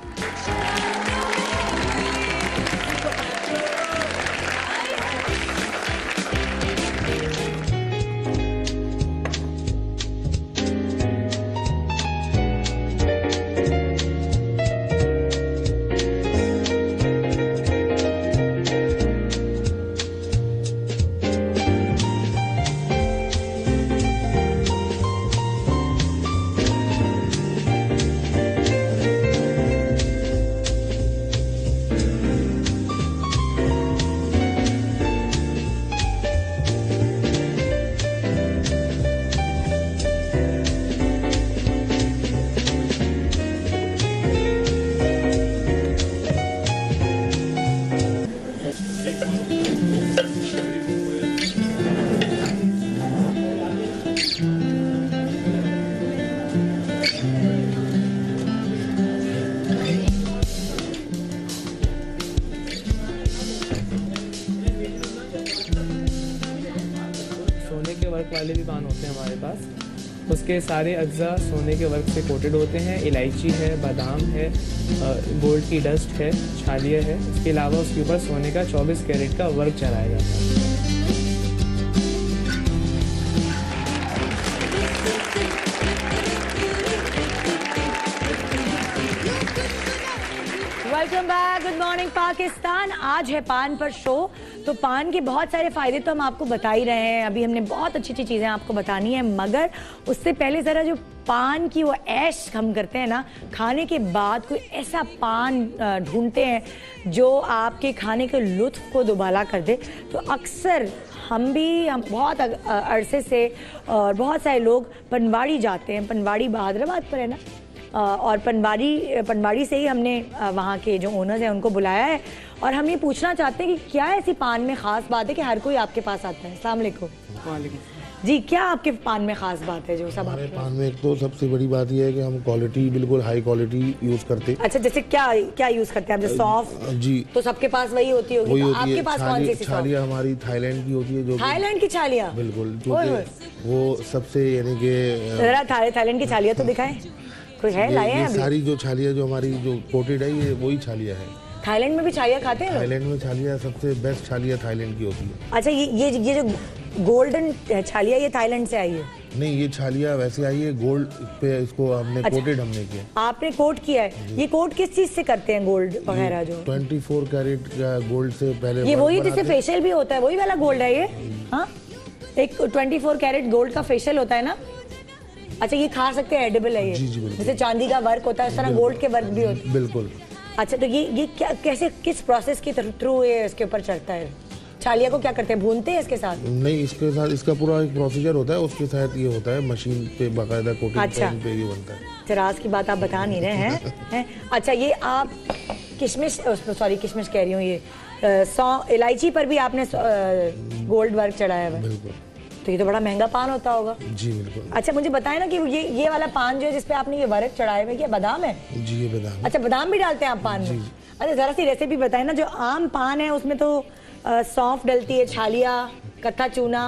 वर्क वाले भी पान होते हैं हमारे पास। उसके सारे अज्जा सोने के वर्क से कोटेड होते हैं। इलायची है, बादाम है, गोल्ड की डस्ट है, छालिया है। इसके अलावा उसके ऊपर सोने का 24 कैरेट का वर्क चढ़ाया जाता है। Welcome back, good morning Pakistan. आज है पान पर शो। तो पान के बहुत सारे फायदे तो हम आपको बता ही रहे हैं, अभी हमने बहुत अच्छी अच्छी चीज़ें आपको बतानी है, मगर उससे पहले ज़रा जो पान की वो ऐश हम करते हैं ना, खाने के बाद कोई ऐसा पान ढूंढते हैं जो आपके खाने के लुत्फ को दुबाला कर दे। तो अक्सर हम बहुत अरसे से और बहुत सारे लोग पनवाड़ी जाते हैं। पनवाड़ी बहादुराबाद पर है ना, और पनवाड़ी से ही हमने वहाँ के जो ओनर्स हैं उनको बुलाया है, और हम ये पूछना चाहते हैं कि क्या ऐसी पान में ख़ास बात है कि हर कोई आपके पास आता है। अस्सलाम वालेकुम। जी, क्या आपके पान में खास बात है जो सब हमारे पान में? एक तो सबसे बड़ी बात यह है कि हम क्वालिटी बिल्कुल हाई क्वालिटी यूज करते हैं। अच्छा, जैसे क्या क्या यूज करते हैं आप? जैसे सौंफ जी, तो सबके पास वही होती होगी, वही तो होती आपके है। पास कौन सी छालिया हमारी थाईलैंड की होती है, जो थाईलैंड की छालिया? बिल्कुल, जो कि वो सबसे यानी कि जरा थाईलैंड की छालिया तो दिखाएं, कोई है लाए हैं अभी? सारी जो छालिया जो हमारी जो कोटेड है, ये वही छालिया है। थाईलैंड में भी छालिया खाते हैं लोग? थाईलैंड में छालिया सबसे बेस्ट छालिया थाईलैंड की होती है। अच्छा, ये जो गोल्डन छालिया ये थाईलैंड से आई है? नहीं, ये छालिया वैसे आई है गोल्ड पे, इसको हमने कोटेड हमने किया। आपने कोट किया है? ये कोट किस चीज से करते हैं गोल्ड वगैरह? जो 24 कैरेट गोल्ड से पहले ये वही जिससे फेशियल भी होता है, वही वाला गोल्ड है ये? हाँ, एक 24 कैरेट गोल्ड का फेशियल होता है ना? अच्छा, ये खा सकते हैं, एडिबल है ये? जी जी, बिल्कुल। जैसे चांदी का वर्क होता है उस तरह गोल्ड के वर्क भी होते हैं? बिल्कुल। अच्छा, तो ये क्या, कैसे, किस प्रोसेस के थ्रू ये इसके ऊपर चढ़ता है? छालिया को क्या करते हैं, भूनते हैं इसके साथ? नहीं, इसके साथ इसका पूरा एक प्रोसीजर होता है, उसके साथ ये होता है मशीन पे बाकायदा कोटिंग। अच्छा, पे ये बनता है। राज की बात आप बता नहीं रहे हैं। अच्छा, ये आप किशमिश, सॉरी किशमिश कह रही हूँ, ये इलायची पर भी आपने गोल्ड वर्क चढ़ाया है? बिल्कुल। तो ये तो बड़ा महंगा पान होता होगा। जी बिल्कुल। अच्छा, मुझे बताएं ना कि ये वाला पान जो है जिसपे आपने ये वर्क चढ़ाए हुए, क्या बादाम है? जी, ये बादाम। अच्छा, बादाम भी डालते हैं आप पान में? अच्छा, जरा सी रेसिपी बताएं ना। जो आम पान है उसमें तो सौंफ डलती है, छालिया, कत्था चूना,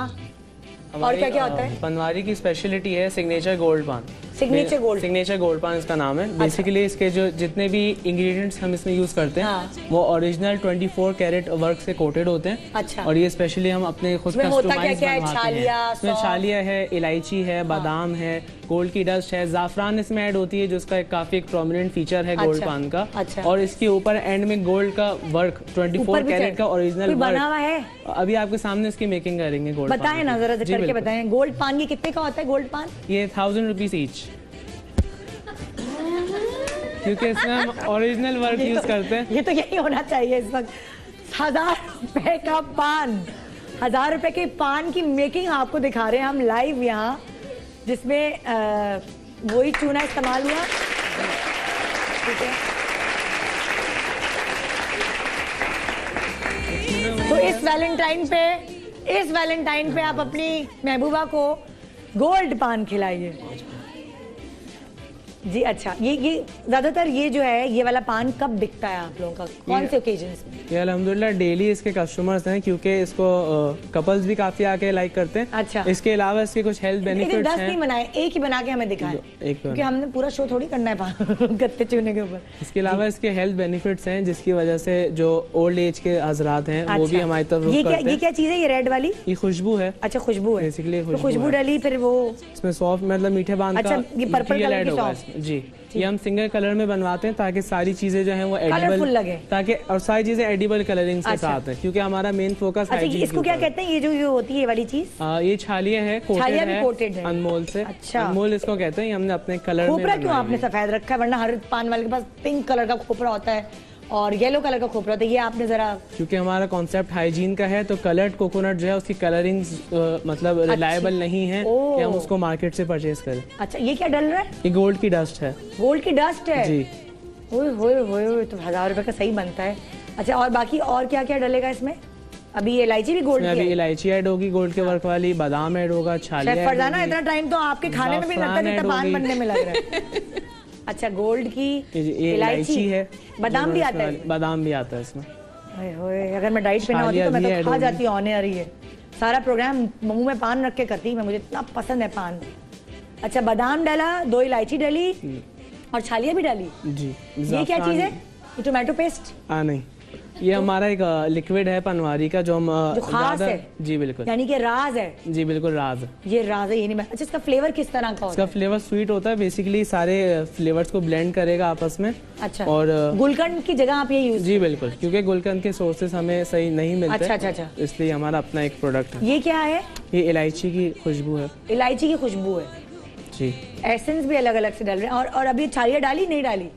और क्या क्या होता है? पनवारी की स्पेशलिटी है सिग्नेचर गोल्ड पान। सिग्नेचर गोल्ड पान इसका नाम है। बेसिकली इसके जो जितने भी इंग्रेडिएंट्स हम इसमें यूज करते हैं वो ओरिजिनल 24 कैरेट वर्क से कोटेड होते हैं। अच्छा। और ये स्पेशली हम अपने खुद कस्टमाइज बनवाते हैं। इसमें छालिया है, इलायची है, बादाम है, गोल्ड की डस्ट है, जाफरान इसमें ऐड होती है, जो इसका काफी एक प्रोमिनेंट फीचर है गोल्ड पान का। अच्छा। और इसके ऊपर एंड में गोल्ड का वर्क 24 कैरेट का ओरिजिनल बना हुआ है। अभी आपके सामने इसकी मेकिंग करेंगे गोल्ड। बताएं ना जरा करके बताएं। गोल्ड पान ये कितने का होता है? गोल्ड पान ये 1000 रुपीज ईच, क्योंकि इसमें हम ओरिजिनल वर्क यूज करते हैं। ये तो यही होना चाहिए इस वक्त। 1000 रुपए का पान, 1000 रुपए के पान की मेकिंग आपको दिखा रहे हैं हम लाइव यहाँ, जिसमें वही चूना इस्तेमाल हुआ। ठीक है, तो इस वैलेंटाइन पे आप अपनी महबूबा को गोल्ड पान खिलाइए जी। अच्छा, ये ज्यादातर ये जो है ये वाला पान कब बिकता है आप लोगों का, कौन से ओकेजन्स में? ये अल्हम्दुलिल्लाह डेली इसके कस्टमर्स हैं, क्योंकि इसको कपल्स भी काफी आके लाइक करते हैं। अच्छा। इसके अलावा इसके कुछ हेल्थ बेनिफिट्स हैं। 10 नहीं बनाए, एक ही बना के हमें दिखाएं, क्योंकि हमने पूरा शो थोड़ी करना है पान गत्ते चूने के ऊपर। इसके अलावा इसके हेल्थ बेनिफिट्स हैं, जिसकी वजह से जो ओल्ड एज के हजरात हैं वो भी हमारी तरफ रुख करते हैं। ये क्या चीज है ये रेड वाली? ये खुशबू है। अच्छा, खुशबू है। बेसिकली खुशबू डाली, फिर वो इसमें सॉफ्ट मतलब मीठे पान का ये पर्पल कलर की सॉफ्ट जी, ये हम सिंगल कलर में बनवाते हैं ताकि सारी चीजें जो हैं वो एडिबल लगे, ताकि और सारी चीजें एडिबल कलरिंग के साथ हैं, क्योंकि हमारा मेन फोकस हाइजीन। इसको क्या कहते हैं, ये जो होती है ये वाली चीज? ये छालिया है, कोटेड है अनमोल से। अच्छा, अनमोल इसको कहते हैं। हमने अपने कलर में खोपरा क्यों आपने सफेद रखा है? वरना हर पान वाले के पास पिंक कलर का खोपरा होता है और येलो कलर का खोपरा होता है, ये आपने जरा, क्योंकि हमारा कॉन्सेप्ट हाइजीन का है, तो कलर्ड कोकोनट जो है उसकी कलरिंग मतलब रिलायबल नहीं है कि हम उसको मार्केट से परचेज करें। अच्छा, ये क्या डल रहा है? ये गोल्ड की डस्ट है। गोल्ड की डस्ट है जी। ओए तो 1000 रुपए का सही बनता है। अच्छा, और बाकी और क्या क्या डलेगा इसमें? अभी ये इलायची भी गोल्ड की है? अभी इलायची ऐड होगी गोल्ड के वर्क वाली, बादाम ऐड होगा, छालिया ऐड होगी। फरजाना, इतना टाइम तो आपके खाने में भी लगता है जितना पान बनने में लग रहा है। अच्छा, गोल्ड की इलायची है, बादाम भी आता है? बादाम भी आता है इसमें। अगर मैं डाइट पे ना होती तो मैं तो खा जाती। ऑन एयर है सारा प्रोग्राम, मुंह में पान रख के करती मैं, मुझे इतना पसंद है पान। अच्छा, बादाम डाला, 2 इलायची डाली और छालिया भी डाली जी। ये क्या चीज है? ये टोमेटो पेस्ट? नहीं, ये हमारा एक लिक्विड है पनवारी का, जो हम जो खास है। जी बिल्कुल, यानी कि राज है। जी बिल्कुल राज है, ये राज है। ये नहीं। अच्छा, इसका फ्लेवर किस तरह का होता है? इसका फ्लेवर स्वीट होता है, बेसिकली सारे फ्लेवर्स को ब्लेंड करेगा आपस में। अच्छा, और गुलकंद की जगह आप ये यूज? जी बिल्कुल, क्योंकि गुलकंद के सोर्सेस हमें सही नहीं मिलते। अच्छा, इसलिए हमारा अपना एक प्रोडक्ट है। ये क्या है? ये इलायची की खुशबू है। इलायची की खुशबू है जी। एसेंस भी अलग अलग से डाल रहे हैं। और अभी छालिया डाली नहीं डाली?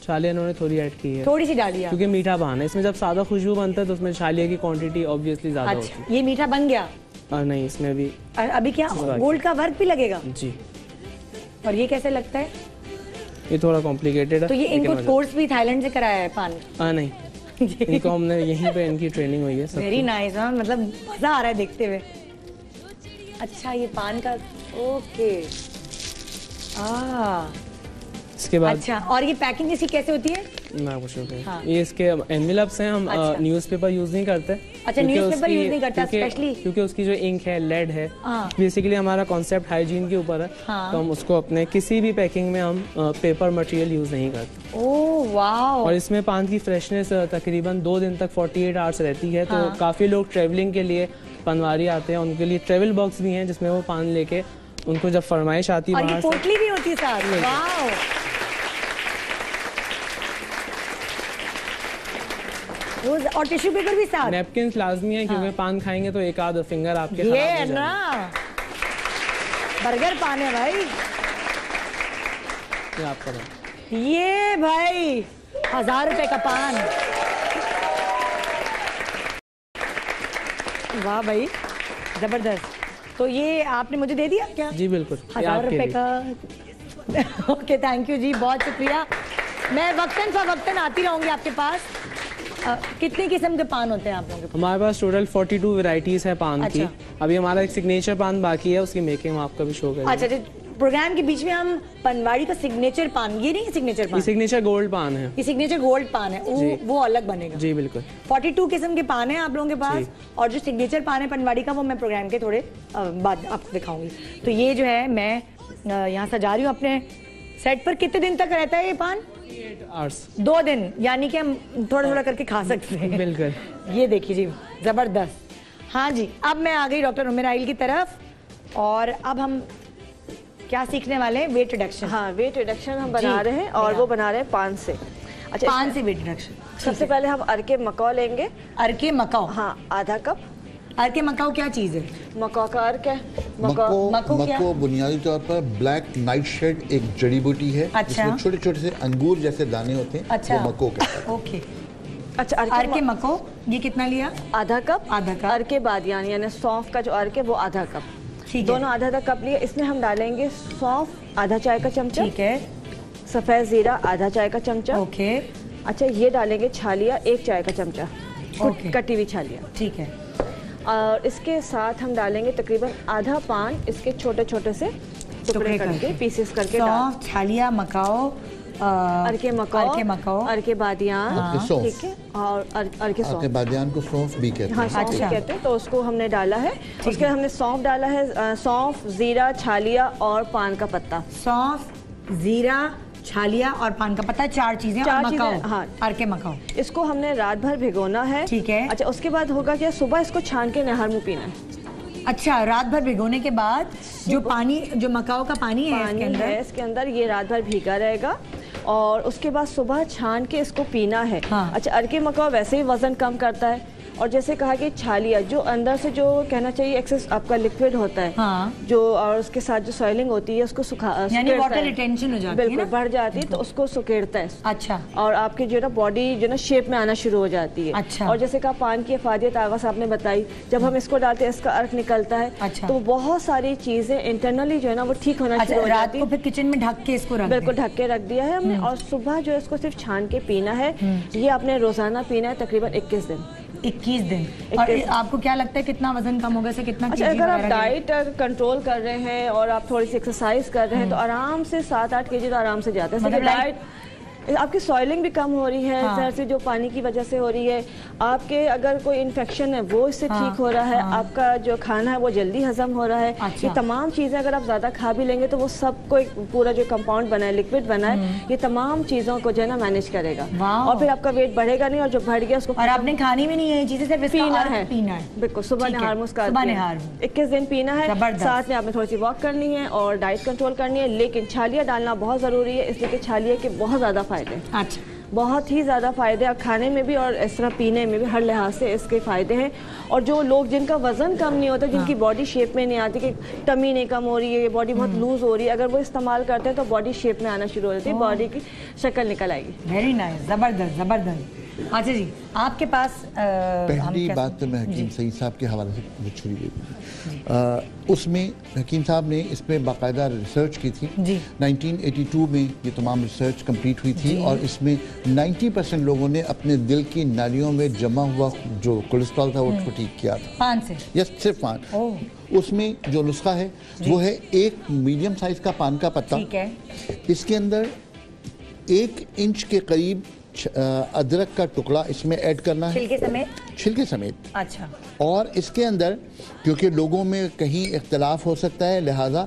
छालिया इन्होंने थोड़ी ऐड की है, थोड़ी सी डाली है, क्योंकि मीठा पान है। इसमें जब सादा खुशबू बनता है तो उसमें छालिया की क्वांटिटी ऑब्वियसली ज्यादा होती है। ये मीठा बन गया? नहीं, इसमें भी अभी क्या गोल्ड का वर्क भी लगेगा? जी। और ये कैसे लगता है? ये थोड़ा कॉम्प्लिकेटेड है। तो ये इनको कोर्स भी थाईलैंड से कराया है पान? नहीं, इनको हमने यहीं पे इनकी ट्रेनिंग हुई है। Very nice. मतलब मजा आ रहा है देखते हुए। अच्छा ये पान का, ओके। इसके बाद अच्छा, और ये पैकिंग इसकी कैसे होती है? मैं आपको शो करूं। हाँ। ये इसके एनवेलप्स हैं, हम न्यूज़पेपर यूज नहीं करते। अच्छा, न्यूज़पेपर यूज नहीं करता स्पेशली क्योंकि उसकी जो इंक है लेड है। बेसिकली हमारा कॉन्सेप्ट हाइजीन के ऊपर है। तो हम उसको अपने किसी भी पैकिंग में हम पेपर मटेरियल यूज नहीं करते। Oh wow. और इसमें पान की फ्रेशनेस तकरीबन 2 दिन तक 48 आवर्स रहती है। तो काफी लोग ट्रेवलिंग के लिए पनवाड़ी आते हैं, उनके लिए ट्रेवल बॉक्स भी हैं जिसमें वो पान लेके उनको जब फरमाइश आती है बाहर से। पोटली भी होती है साथ। वाओ। और टिश्यू पेपर भी साथ। नैपकिन लाजमी है क्योंकि पान खाएंगे तो एक आध फिंगर आपके ये है ना, बर्गर पान है भाई। ये आपका ये भाई 1000 रुपए का पान। वाह भाई जबरदस्त। तो ये आपने मुझे दे दिया क्या? जी बिल्कुल, 1000 रुपए का। ओके थैंक यू जी, बहुत शुक्रिया। मैं वक्तन फवक्तन आती रहूंगी आपके पास। कितने किस्म के पान होते हैं आप लोगों के? हमारे पास टोटल 42 वैरायटीज है पान की। अभी हमारा एक सिग्नेचर पान बाकी है, उसकी मेकिंग आपका भी शो करेंगे। अच्छा, प्रोग्राम के बीच में हम पनवाड़ी का सिग्नेचर पान, ये नहीं सिग्नेचर पान, ये सिग्नेचर गोल्ड पान है। ये सिग्नेचर गोल्ड पान है, वो अलग बनेगा। जी बिल्कुल। 42 किस्म के पान है आप लोगों के पास, और जो सिग्नेचर पान है पनवाड़ी का वो मैं प्रोग्राम के थोड़े बाद आपको दिखाऊंगी। तो ये जो है मैं यहाँ सजा रही हूँ अपने सेट पर। कितने दिन तक रहता है ये पान? 2 दिन, यानी कि हम थोड़ा थोड़ा करके खा सकते हैं। बिल्कुल। ये देखिए जी जबरदस्त। हाँ जी, अब मैं आ गई डॉक्टर उमेराइल की तरफ, और अब हम क्या सीखने वाले हैं? Weight reduction. हाँ, वेट रिडक्शन हम बना रहे हैं, और वो बना रहे हैं पान से। अच्छा, पान से वेट रिडक्शन। सबसे पहले हम अरके मकाओ लेंगे। अरके मकाओ? हाँ, आधा कप। अरके मकाओ क्या चीज है? मकाओ का अर्क है। मको बुनियादी तौर पर ब्लैक नाइट शेड एक जड़ी बूटी है। अच्छा। छोटे छोटे से अंगूर जैसे दाने होते हैं। अच्छा। वो मको कहते हैं। ओके। अच्छा, अर्के मको ये कितना लिया? आधा कप। आधा कप। अर्के बादियान यानी सौंफ का जो अर्क है वो आधा कप। ठीक है। दोनों आधा आधा कप लिए। इसमें हम डालेंगे सौंफ आधा चाय का चमचा। ठीक है। सफेद जीरा आधा चाय का चमचा। ओके। अच्छा, ये डालेंगे छालिया 1 चाय का चमचा। कटी हुई छालिया। ठीक है। और इसके साथ हम डालेंगे तकरीबन आधा पान, इसके छोटे छोटे से टुकड़े करके पीसेस करके सौंफ, छालिया, मकाओ, अर्के मकाओ, अर्के बादियान, ठीक है, और अर्के बादियान को सौंफ भी कहते हैं। हाँ, सौंफ कहते हैं। तो उसको हमने डाला है। उसके हमने सौंफ डाला है, सौंफ, जीरा, छालिया और पान का पत्ता। सौंफ, जीरा, छालिया और पान का पत्ता, 4 चीजें। हाँ, अर्के मकाओ। इसको हमने रात भर भिगोना है। ठीक है। अच्छा, उसके बाद होगा क्या, सुबह इसको छान के नहर मुँह पीना है। अच्छा, रात भर भिगोने के बाद जो पानी, जो मकाओ का पानी है इसके अंदर ये रात भर भीगा रहेगा, और उसके बाद सुबह छान के इसको पीना है। हाँ। अच्छा, अर्के मकाओ वैसे ही वजन कम करता है, और जैसे कहा कि छालिया जो अंदर से जो कहना चाहिए एक्सेस आपका लिक्विड होता है। हाँ। जो और उसके साथ जो सॉइलिंग होती है उसको यानी वाटर रिटेंशन हो जाती है। बिल्कुल बढ़ जाती है, तो उसको सुखेड़ता है। अच्छा। और आपकी जो ना बॉडी जो ना शेप में आना शुरू हो जाती है। अच्छा। और जैसे कहा पान की अफादियत आगा साहब ने बताई, जब हम इसको डालते हैं इसका अर्क निकलता है। अच्छा। तो बहुत सारी चीजें इंटरनली जो है ना वो ठीक होना शुरू हो जाती है। फिर किचन में ढक के इसको रख बिल्कुल ढक के रख दिया है हमने, और सुबह जो इसको सिर्फ छान के पीना है। ये आपने रोजाना पीना है तकरीबन 21 दिन। 21 दिन। और आपको क्या लगता है कितना वजन कम होगा? से कितना? अच्छा, अगर आप डाइट कंट्रोल कर रहे हैं और आप थोड़ी सी एक्सरसाइज कर रहे हैं तो आराम से 7-8 केजी तो आराम से जाता है। मतलब डाइट आपकी सॉइलिंग भी कम हो रही है। हाँ। से जो पानी की वजह से हो रही है, आपके अगर कोई इन्फेक्शन है वो इससे ठीक हो रहा है। आपका जो खाना है वो जल्दी हजम हो रहा है। अच्छा। ये तमाम चीजें अगर आप ज्यादा खा भी लेंगे तो वो सबको पूरा जो कंपाउंड बना है, लिक्विड बना है, ये तमाम चीजों को जो है ना मैनेज करेगा, और फिर आपका वेट बढ़ेगा नहीं, और जो बढ़ गया उसको और आपने खानी भी नहीं है चीजें, सिर्फ पीना है। बिल्कुल, सुबह नहार मुस्का 21 दिन पीना है। साथ में आपने थोड़ी सी वॉक करनी है और डाइट कंट्रोल करनी है, लेकिन छालिया डालना बहुत जरूरी है, इसलिए कि छालिया के बहुत ज्यादा फायदे। अच्छा। बहुत ही ज़्यादा फ़ायदे, खाने में भी और इस तरह पीने में भी, हर लिहाज से इसके फ़ायदे हैं। और जो लोग जिनका वज़न कम नहीं होता, जिनकी बॉडी शेप में नहीं आती, कि टमी नहीं कम हो रही है, बॉडी बहुत लूज़ हो रही है, अगर वो इस्तेमाल करते हैं तो बॉडी शेप में आना शुरू हो जाती है, बॉडी की शक्ल निकल आएगी। वेरी नाइस, ज़बरदस्त ज़बरदस्त। अच्छा जी, आपके पास पहली बात तो मैं हकीम सईद साहब के हवाले से वो छुरी दे दूँ। उसमें हकीम साहब ने इस पर बाकायदा रिसर्च की थी। 1982 में ये तमाम रिसर्च कंप्लीट हुई थी और इसमें 90% लोगों ने अपने दिल की नालियों में जमा हुआ जो कोलेस्ट्रॉल था वो ठीक किया था पान से। यस, सिर्फ पान। उसमें जो नुस्खा है वो है एक मीडियम साइज का पान का पत्ता, ठीक है, इसके अंदर 1 इंच के करीब अदरक का टुकड़ा इसमें ऐड करना है, छिलके समेत। अच्छा। और इसके अंदर क्योंकि लोगों में कहीं इख्तलाफ हो सकता है, लिहाजा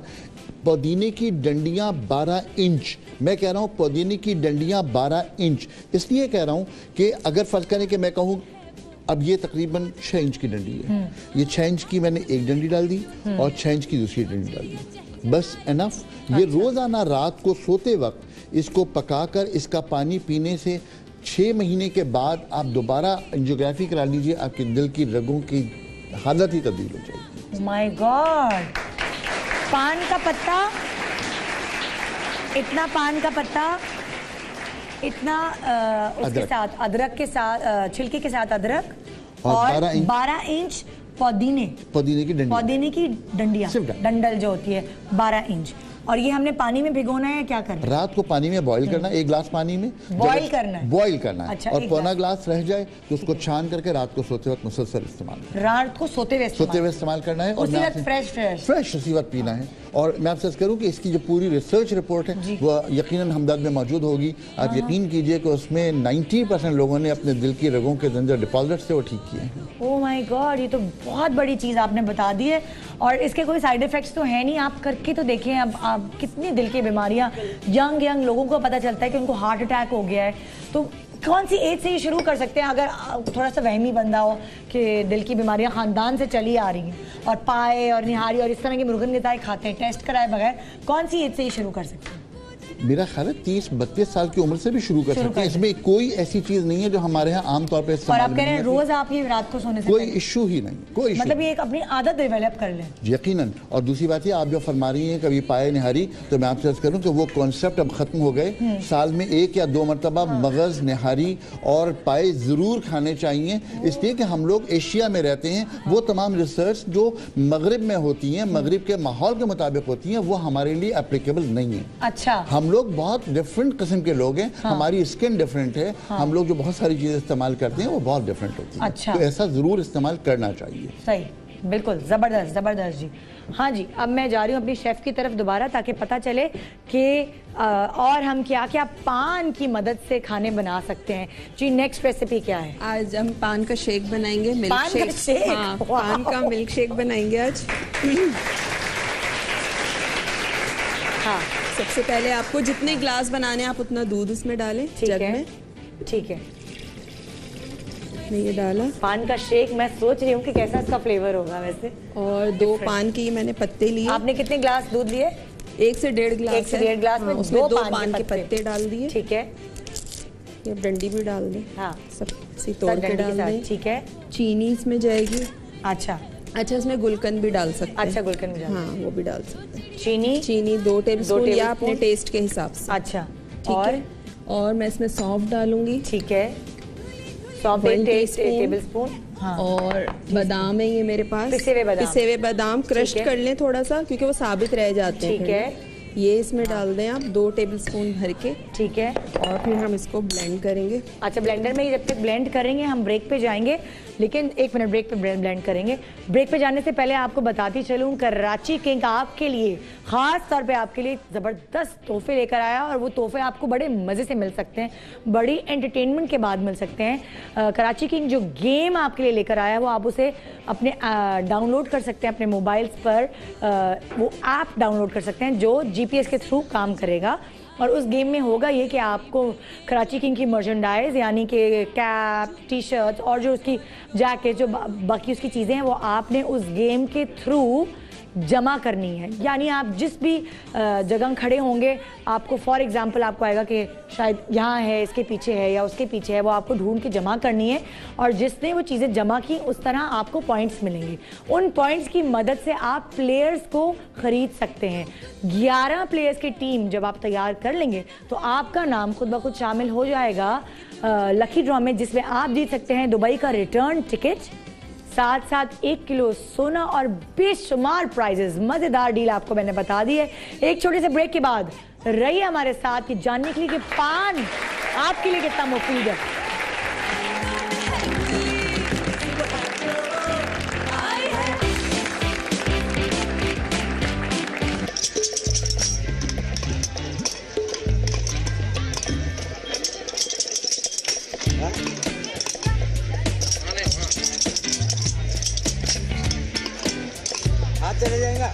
पुदीने की डंडियां 12 इंच, मैं कह रहा हूँ पुदीने की डंडियां 12 इंच इसलिए कह रहा हूँ कि अगर फर्ज करें कि मैं कहूँ अब ये तकरीबन 6 इंच की डंडी है, ये 6 इंच की मैंने एक डंडी डाल दी और 6 इंच की दूसरी डंडी डाल दी, बस एनफ। ये रोज़ाना रात को सोते वक्त इसको पकाकर इसका पानी पीने से 6 महीने के बाद आप दोबारा एंजियोग्राफी करा लीजिए, आपके दिल की रगों की हालत ही तब्दील हो जाएगी। माय गॉड, पान का पत्ता, इतना पान का पत्ता, इतना उसके साथ अदरक के साथ, छिलके के साथ अदरक और 12 इंच पुदीने की डंडियाँ, डंडल जो होती है 12 इंच। और ये हमने पानी में भिगोना है, क्या करना है? रात को पानी में बॉईल करना है, 1 गिलास पानी में बॉईल करना है। अच्छा, और पौना गिलास रह जाए तो उसको छान करके रात को सोते वक्त मुसलसल इस्तेमाल, रात को सोते हुए इस्तेमाल करना है और फ्रेश उसी वक्त पीना है। और मैं आपसे करूं कि इसकी जो पूरी रिसर्च रिपोर्ट है वो यकीनन हमदर्द में मौजूद होगी। आप यकीन कीजिए कि उसमें 90% लोगों ने अपने दिल की रगों के अंदर डिपॉजिट से वो ठीक किए हैं। ओह माय गॉड, ये तो बहुत बड़ी चीज़ आपने बता दी है और इसके कोई साइड इफेक्ट्स तो है नहीं, आप करके तो देखें। अब आप कितनी दिल की बीमारियां यंग लोगों को पता चलता है कि उनको हार्ट अटैक हो गया है, तो कौन सी एज से ये शुरू कर सकते हैं? अगर थोड़ा सा वहमी बंदा हो कि दिल की बीमारियां खानदान से चली आ रही हैं और पाए और निहारी और इस तरह की मुर्गन गिताई खाते हैं टेस्ट कराए बगैर, कौन सी एज से ये शुरू कर सकते हैं? मेरा ख्याल है 30-32 साल की उम्र से भी शुरू कर सकते हैं। इसमें कोई ऐसी चीज नहीं है जो हमारे यहाँ आमतौर पर इस्तेमाल। और आप कह रहे हैं रोज आप ये रात को सोने से कोई इशू ही नहीं, कोई मतलब ये एक अपनी आदत डेवलप कर लें। यकीनन। और दूसरी बात है, आप जो फरमा रही हैं कभी पाए निहारी, तो मैं आपसे अर्ज करूं कि वो कॉन्सेप्ट अब खत्म हो गए। साल में 1 या 2 मरतबा मगज, निहारी और पाए जरूर खाने चाहिए, इसलिए कि हम लोग एशिया में रहते हैं। वो तमाम रिसर्च जो मगरिब में होती हैं, मगरिब के माहौल के मुताबिक होती हैं, वो हमारे लिए एप्लीकेबल नहीं है। अच्छा, हम लोग बहुत डिफरेंट किस्म के लोग हैं, हमारी स्किन डिफरेंट है, हम लोग जो बहुत सारी चीजें इस्तेमाल करते हैं वो बहुत डिफरेंट होती है। अच्छा, तो ऐसा जरूर इस्तेमाल करना चाहिए। सही, बिल्कुल जबरदस्त जी। हाँ जी, अब मैं जा रही हूँ अपनी शेफ की तरफ दोबारा, ताकि पता चले कि और हम क्या क्या पान की मदद से खाने बना सकते हैं। जी, नेक्स्ट रेसिपी क्या है? आज हम पान का शेक बनाएंगे, मिल्क शेक। हाँ, पान का मिल्क शेक बनाएंगे आज। हाँ, सबसे पहले आपको जितने ग्लास बनाने हैं आप उतना दूध उसमें डालें, जग में। ठीक है, मैंने ये डाला पान का शेक। मैं सोच रही हूँ कि कैसा इसका फ्लेवर होगा वैसे। और 2 पान के मैंने पत्ते लिए। आपने कितने ग्लास दूध लिए? 1 से 1.5 गिलास। 1 से 1.5 गिलास में उसमें 2 पान के पत्ते डाल दिए। ठीक है, ये डंडी भी डाल दें। हाँ, सब तोड़ के डाल दें। ठीक है, चीनी इसमें जाएगी। अच्छा, इसमें गुलकंद भी डाल सकते हैं। अच्छा, गुलकंद भी, हाँ वो भी डाल सकते हैं। चीनी 2 टेबलस्पून या अपने टेस्ट के हिसाब से। अच्छा, ठीक है। और मैं इसमें सौंफ डालूंगी। ठीक है, सौंफ 1 टेबलस्पून। हाँ। और बादाम है ये मेरे पास, पिसे हुए बादाम क्रश कर लें थोड़ा सा, क्योंकि वो साबित रह जाते हैं। ठीक है, ये इसमें डाल दें आप 2 टेबलस्पून भर के। ठीक है, और फिर हम इसको ब्लेंड करेंगे। अच्छा, ब्लेंडर में जब तक ब्लेंड करेंगे हम ब्रेक पे जाएंगे, लेकिन 1 मिनट ब्रेक पे ब्लेंड करेंगे। ब्रेक पे जाने से पहले आपको बताती चलूँ, कराची किंग आपके लिए ख़ास तौर पे आपके लिए ज़बरदस्त तोहफे लेकर आया, और वो तोहफे आपको बड़े मज़े से मिल सकते हैं, बड़ी एंटरटेनमेंट के बाद मिल सकते हैं। कराची किंग जो गेम आपके लिए लेकर आया है वो आप उसे अपने डाउनलोड कर सकते हैं अपने मोबाइल्स पर। वो ऐप डाउनलोड कर सकते हैं जो GPS के थ्रू काम करेगा, और उस गेम में होगा ये कि आपको कराची किंग की मर्चेंडाइज यानी कि कैप, टी-शर्ट्स और जो उसकी जैकेट, जो बाकी उसकी चीज़ें हैं, वो आपने उस गेम के थ्रू जमा करनी है। यानी आप जिस भी जगह खड़े होंगे, आपको फॉर एग्जांपल आपको आएगा कि शायद यहाँ है, इसके पीछे है या उसके पीछे है, वो आपको ढूंढ के जमा करनी है और जिसने वो चीज़ें जमा की उस तरह आपको पॉइंट्स मिलेंगे। उन पॉइंट्स की मदद से आप प्लेयर्स को खरीद सकते हैं। 11 प्लेयर्स की टीम जब आप तैयार कर लेंगे तो आपका नाम खुद ब खुद शामिल हो जाएगा लकी ड्रॉ में, जिसमें आप जीत सकते हैं दुबई का रिटर्न टिकट, साथ साथ 1 किलो सोना और बेशुमार प्राइजेस। मजेदार डील आपको मैंने बता दी है। एक छोटे से ब्रेक के बाद रहिए हमारे साथ, ये जानने के लिए कि पान आपके लिए कितना मुफीद है। चले जाएगा।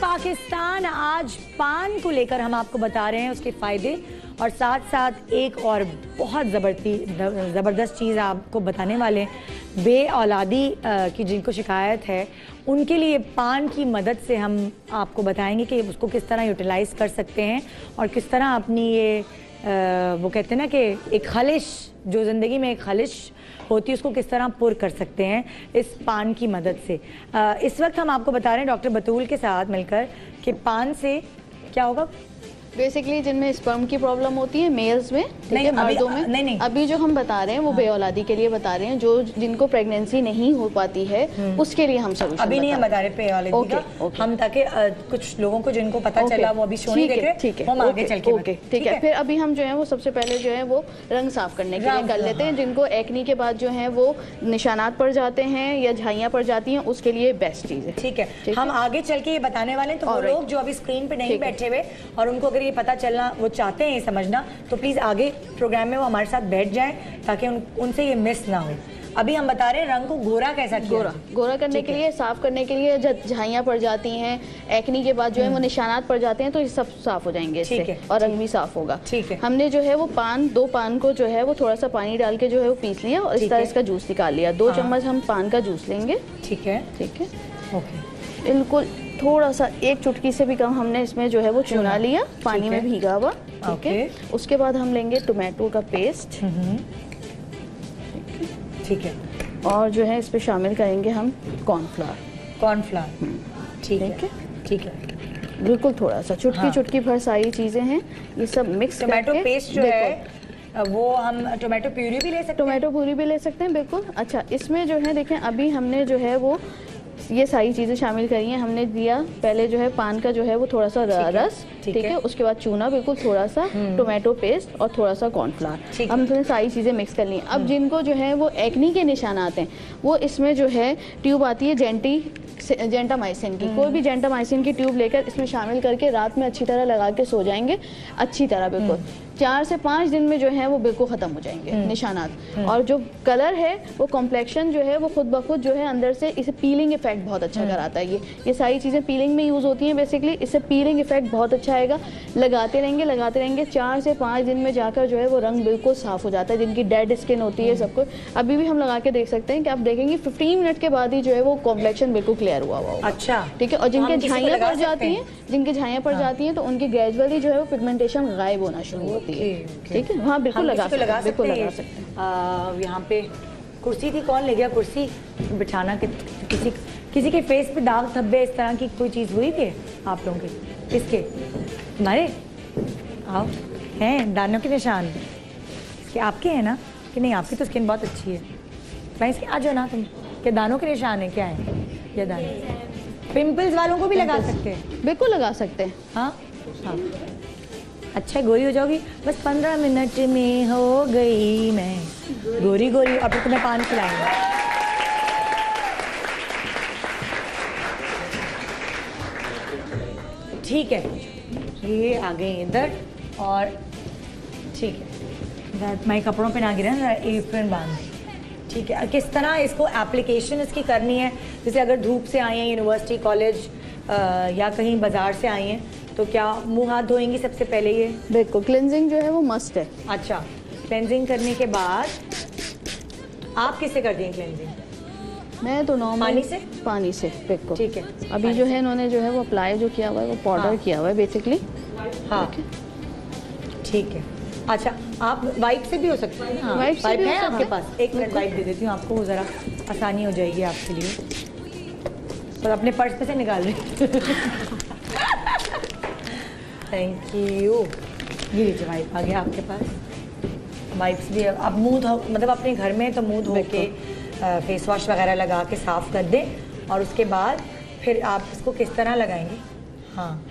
पाकिस्तान आज पान को लेकर हम आपको बता रहे हैं उसके फायदे और साथ साथ एक और बहुत ज़बरदस्त चीज़ आपको बताने वाले हैं। बे औलादी की जिनको शिकायत है उनके लिए पान की मदद से हम आपको बताएंगे कि उसको किस तरह यूटिलाइज़ कर सकते हैं और किस तरह अपनी ये वो कहते हैं ना कि एक खलिश जो ज़िंदगी में एक खलिश होती है उसको किस तरह पुर कर सकते हैं इस पान की मदद से। इस वक्त हम आपको बता रहे हैं डॉक्टर बतूल के साथ मिलकर कि पान से क्या होगा। बेसिकली जिनमें स्पर्म की प्रॉब्लम होती है मेल्स में, नहीं मर्दों में नहीं। अभी जो हम बता रहे हैं वो बेऔलादी के लिए बता रहे हैं, जो जिनको प्रेगनेंसी नहीं हो पाती है उसके लिए हम सोल्यूशन अभी नहीं हम बता रहे बेऔलादी का, हम ताकि कुछ लोगों को जिनको पता चला वो अभी शो नहीं देख रहे, ठीक है हम आगे चल के ठीक है। फिर अभी हम जो है वो सबसे पहले जो है वो रंग साफ करने के लिए कर लेते हैं। जिनको एक्नी के बाद जो है वो निशानात पड़ जाते हैं या झाइयाँ पड़ जाती हैं उसके लिए बेस्ट चीज़ है। ठीक है हम आगे चल के ये बताने वाले हैं। तो वो लोग जो अभी स्क्रीन पे नहीं बैठे हुए और उनको अगर ये पता चलना वो चाहते हैं ये समझना तो प्लीज आगे प्रोग्राम में वो हमारे साथ बैठ जाएं ताकि उनसे ये मिस ना हो। अभी हम बता रहे हैं रंग को गोरा कैसा किया। गोरा करने के लिए, साफ करने के लिए, जब झाइयाँ पड़ जाती हैं एक्नी के बाद जो है वो निशानात पड़ जाते हैं तो ये सब साफ हो जाएंगे इससे और रंग भी साफ होगा। ठीक है हमने जो है वो दो पान को जो है वो थोड़ा सा पानी डाल के जो है वो पीस लिया और इस तरह इसका जूस निकाल लिया। 2 चम्मच हम पान का जूस लेंगे। ठीक है ओके बिल्कुल थोड़ा सा 1 चुटकी से भी कम हमने इसमें जो है वो चुना लिया पानी में भीगा हुआ। ठीक है उसके बाद हम लेंगे टोमेटो का पेस्ट। ठीक है और जो है इस पे शामिल करेंगे हम कॉर्नफ्लावर। ठीक है बिल्कुल थोड़ा सा चुटकी भर सारी चीजें हैं ये सब मिक्स। टोमेटो पेस्ट जो है वो हम टोमेटो प्यूरी भी ले सकते हैं। टोमेटो प्यूरी भी ले सकते हैं बिल्कुल। अच्छा इसमें जो है देखें अभी हमने जो है वो ये सारी चीज़ें शामिल करी हैं। हमने दिया पहले जो है पान का जो है वो थोड़ा सा रस, ठीक है उसके बाद चूना बिल्कुल थोड़ा सा, टोमेटो पेस्ट और थोड़ा सा कॉर्नफ्लावर। हमने सारी चीज़ें मिक्स कर ली। अब जिनको जो है वो एक्नी के निशान आते हैं वो इसमें जो है ट्यूब आती है जेंटामाइसिन की, कोई भी जेंटामाइसिन की ट्यूब लेकर इसमें शामिल करके रात में अच्छी तरह लगा के सो जाएंगे अच्छी तरह बिल्कुल। 4 से 5 दिन में जो है वो बिल्कुल खत्म हो जाएंगे निशानात। और जो कलर है वो कॉम्प्लेक्शन जो है वो खुद ब खुद जो है अंदर से इसे पीलिंग इफेक्ट बहुत अच्छा कराता है। ये सारी चीज़ें पीलिंग में यूज़ होती हैं बेसिकली, इससे पीलिंग इफेक्ट बहुत अच्छा आएगा। लगाते रहेंगे 4 से 5 दिन में जाकर जो है वो रंग बिल्कुल साफ हो जाता है। जिनकी डेड स्किन होती है सबको अभी भी हम लगा के देख सकते हैं कि आप देखेंगे 15 मिनट के बाद ही जो है वो कॉम्प्लेक्शन बिल्कुल क्लियर हुआ होगा। अच्छा ठीक है। और जिनके झाइयाँ पड़ जाती हैं तो उनकी ग्रेजुअली जो है वो पिगमेंटेशन गायब होना शुरू होती है। ठीक है वहाँ बिल्कुल लगा सकते हैं। यहाँ पे कुर्सी थी, कौन ले गया कुर्सी बिठाना? किसी के फेस पे दाग धब्बे इस तरह की कोई चीज़ हुई थी आप लोगों के? इसके हमारे आओ हैं दानों के निशान कि आपके हैं ना कि नहीं? आपकी तो स्किन बहुत अच्छी है। फ्रेंड्स आ जाओ ना तुम। क्या दानों के निशान है? क्या है ये दाने? पिंपल्स वालों को भी लगा सकते हैं? बिल्कुल लगा सकते हैं। हाँ हाँ, अच्छा गोरी हो जाओगी। बस 15 मिनट में हो गई मैं गोरी गोरी। अब तो तुम्हें पान खिलाएंगे। ठीक है, ये आ गए इधर और ठीक है, मैं कपड़ों पे ना गिरे ना, एप्रन बांध। ठीक है, किस तरह इसको एप्लीकेशन इसकी करनी है? जैसे अगर धूप से आई हैं, यूनिवर्सिटी, कॉलेज या कहीं बाजार से आई हैं, तो क्या मुंह हाथ धोएंगी सबसे पहले? ये बिल्कुल, क्लिनजिंग जो है वो मस्ट है। अच्छा, क्लेंजिंग करने के बाद आप किससे करती हैं क्लेंजिंग? मैं तो नॉर्मल पानी से? पानी से, बिल्कुल। ठीक है, अभी जो है इन्होंने जो है वो अप्लाई जो किया हुआ है वो पाउडर किया हुआ है बेसिकली। हाँ ठीक है। अच्छा, आप वाइप से भी हो सकते हैं? हाँ, वाइप है आपके पास? एक मिनट वाइप दे देती हूँ आपको, वो ज़रा आसानी हो जाएगी आपके लिए। और अपने पर्स में से निकाल रही। Thank you. ये लीजिए वाइप आ गया आपके पास। वाइप्स भी अब मुंह धो, मतलब अपने घर में तो मुंह धो के फेस वॉश वगैरह लगा के साफ़ कर दें और उसके बाद फिर आप इसको किस तरह लगाएंगे? हाँ,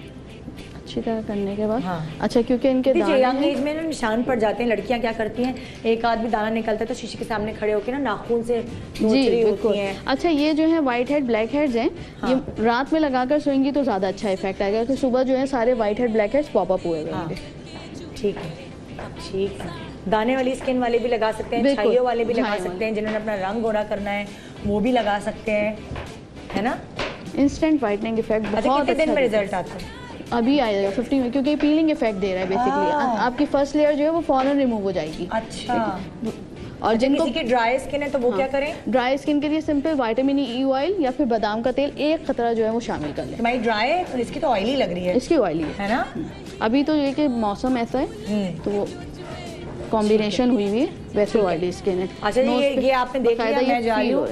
अच्छी तरह करने के बाद। हाँ। अच्छा, क्योंकि इनके यंग एज में ना निशान पड़ जाते हैं। लड़कियां क्या करती हैं, एक आध भी दाना निकलता है तो शीशे के सामने खड़े होकर ना नाखून से नोच रही होती हैं। अच्छा, ये जो है वाइट हेड ब्लैक हेड्स हैं, हाँ। ये रात में लगाकर सोएंगी तो ज़्यादा अच्छा इफेक्ट आएगा, क्योंकि सुबह जो है सारे white head black heads pop up हुए होंगे। ठीक है, ठीक है। दाने वाली स्किन वाले भी लगा सकते हैं, छाइयों वाले भी लगा सकते हैं, जिन्होंने अपना रंग गोरा करना है वो भी लगा सकते हैं, है ना? इंस्टेंट वाइटनिंग इफेक्ट बहुत कितने दिन में रिजल्ट आता है? अभी आएगा 50 में, क्योंकि पीलिंग इफेक्ट दे रहा है बेसिकली। आपकी फर्स्ट लेयर जो है वो फौरन रिमूव हो जाएगी। अच्छा, और जिनको किसी की ड्राई स्किन है तो वो क्या करें? ड्राई स्किन के लिए सिंपल विटामिन ई ऑयल या फिर बादाम का तेल एक खतरा जो है वो शामिल कर लें। तुम्हारी ड्राई है तो इसकी तो ऑयली लग रही है। इसकी ऑयली है ना? अभी तो ये कि मौसम ऐसा है तो वो कॉम्बिनेशन हुई हुई है, वैसे ऑयली स्किन है। अच्छा, ये आपने देख लिया। मैं जा रही हूँ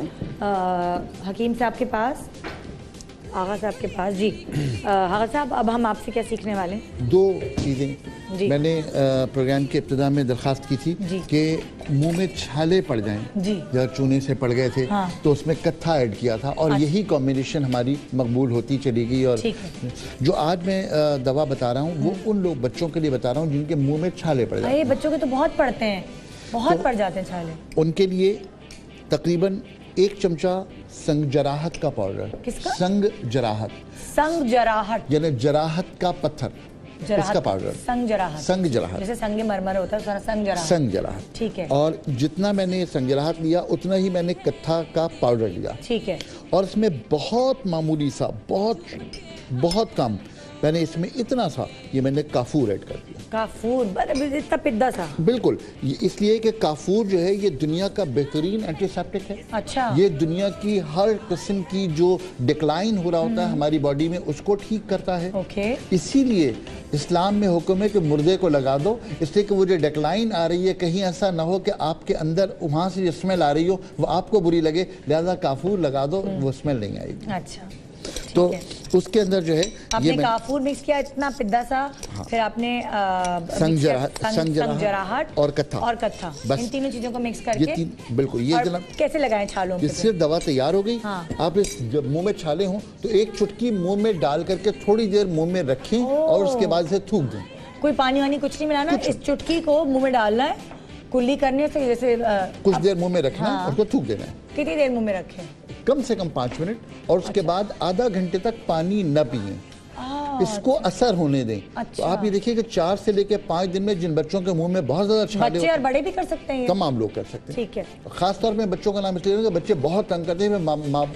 हकीम साहब के पास, आगा साहब के पास। जी आगा साहब, अब हम आपसे क्या सीखने वाले हैं? दो चीज़ें मैंने प्रोग्राम के इब्तिदा में दरख्वास्त की थी कि मुंह में छाले पड़ जाएं, जब चूने से पड़ गए थे। हाँ। तो उसमें कत्था ऐड किया था और यही कॉम्बिनेशन हमारी मकबूल होती चली गई। और जो आज मैं दवा बता रहा हूँ वो उन लोग बच्चों के लिए बता रहा हूँ जिनके मुँह में छाले पड़ जाते हैं। बच्चों के तो बहुत पड़ते हैं, बहुत पड़ जाते हैं छाले। उनके लिए तकरीबन 1 चमचा संग जराहत का पाउडर। किसका? संग जराहत। संग जराहत यानी जराहत का पत्थर, इसका पाउडर। संग जराहत। संग जराहत जैसे संग मरमर होता है, संग जराहत। संग जराहत, ठीक है। और जितना मैंने संग जराहत लिया उतना ही मैंने कत्था का पाउडर लिया, ठीक है। और इसमें बहुत मामूली सा, बहुत कम, मैंने इसमें इतना सा, ये मैंने काफूर ऐड कर दिया। काफूर इतना पिद्दा सा? बिल्कुल, इसलिए कि काफूर जो है ये दुनिया का बेहतरीन एंटीसेप्टिक है। अच्छा। ये दुनिया की हर किस्म की जो डिक्लाइन हो रहा होता है हमारी बॉडी में उसको ठीक करता है। ओके। इसीलिए इस्लाम में हुक्म है कि मुर्दे को लगा दो, इसलिए कि वो जो डिक्लाइन आ रही है कहीं ऐसा ना हो कि आपके अंदर वहाँ से जो स्मेल आ रही हो वो आपको बुरी लगे, लिहाजा काफूर लगा दो, वो स्मेल नहीं आएगी। अच्छा, तो उसके अंदर जो है आपने काफूर मिक्स किया इतना पिद्दा सा। हाँ। फिर आपने संग जराहट और कत्था, बस इन तीनों चीजों को मिक्स करके बिल्कुल ये जनाब कैसे लगाएं छालों पे? सिर्फ दवा तैयार हो गई। हाँ। आप इस जब मुंह में छाले हों तो एक चुटकी मुंह में डाल करके थोड़ी देर मुंह में रखें और उसके बाद से थूक दें। कोई पानी वानी कुछ नहीं मिलाना, इस चुटकी को मुंह में डालना है, कुल्ली करने से जैसे कुछ देर मुंह में रखना है, उसको थूक देना है। कितनी देर मुंह में रखें? कम से कम 5 मिनट, और उसके बाद आधा घंटे तक पानी न पिए, इसको असर होने दें। तो आप ये देखिए कि 4 से लेकर 5 दिन में जिन बच्चों के मुंह में बहुत ज्यादा छाले, बच्चे और बड़े भी कर सकते हैं, तमाम लोग कर सकते हैं। ठीक है। खासतौर में बच्चों का नाम इसलिए कि बच्चे बहुत तंग करते हैं,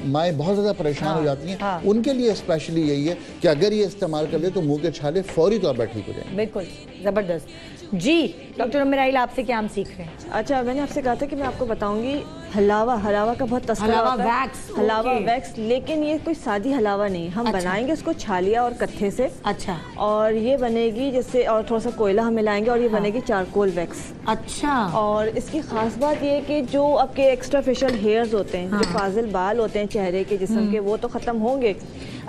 माएँ बहुत ज्यादा परेशान हो जाती हैं। उनके लिए स्पेशली यही है कि अगर ये इस्तेमाल कर ले तो मुंह के छाले फौरी तौर पर ठीक हो जाएंगे। बिल्कुल जबरदस्त। जी डॉक्टर उम्मेराइल, आपसे क्या हम सीख रहे हैं? अच्छा, मैंने आपसे कहा था कि मैं आपको बताऊंगी हलावा का बहुत तस्करा होता है। हलावा वैक्स, लेकिन ये कोई सादी हलावा नहीं, हम बनाएंगे इसको छालिया और कत्थे से। अच्छा। और ये बनेगी जैसे, और थोड़ा सा कोयला हम मिलाएंगे और ये बनेगी चारकोल वैक्स। अच्छा। और इसकी खास बात ये कि जो आपके एक्स्ट्रा फेशियल हेयर्स होते हैं, जो फाजिल बाल होते हैं चेहरे के, जिस्म के, वो तो खत्म होंगे।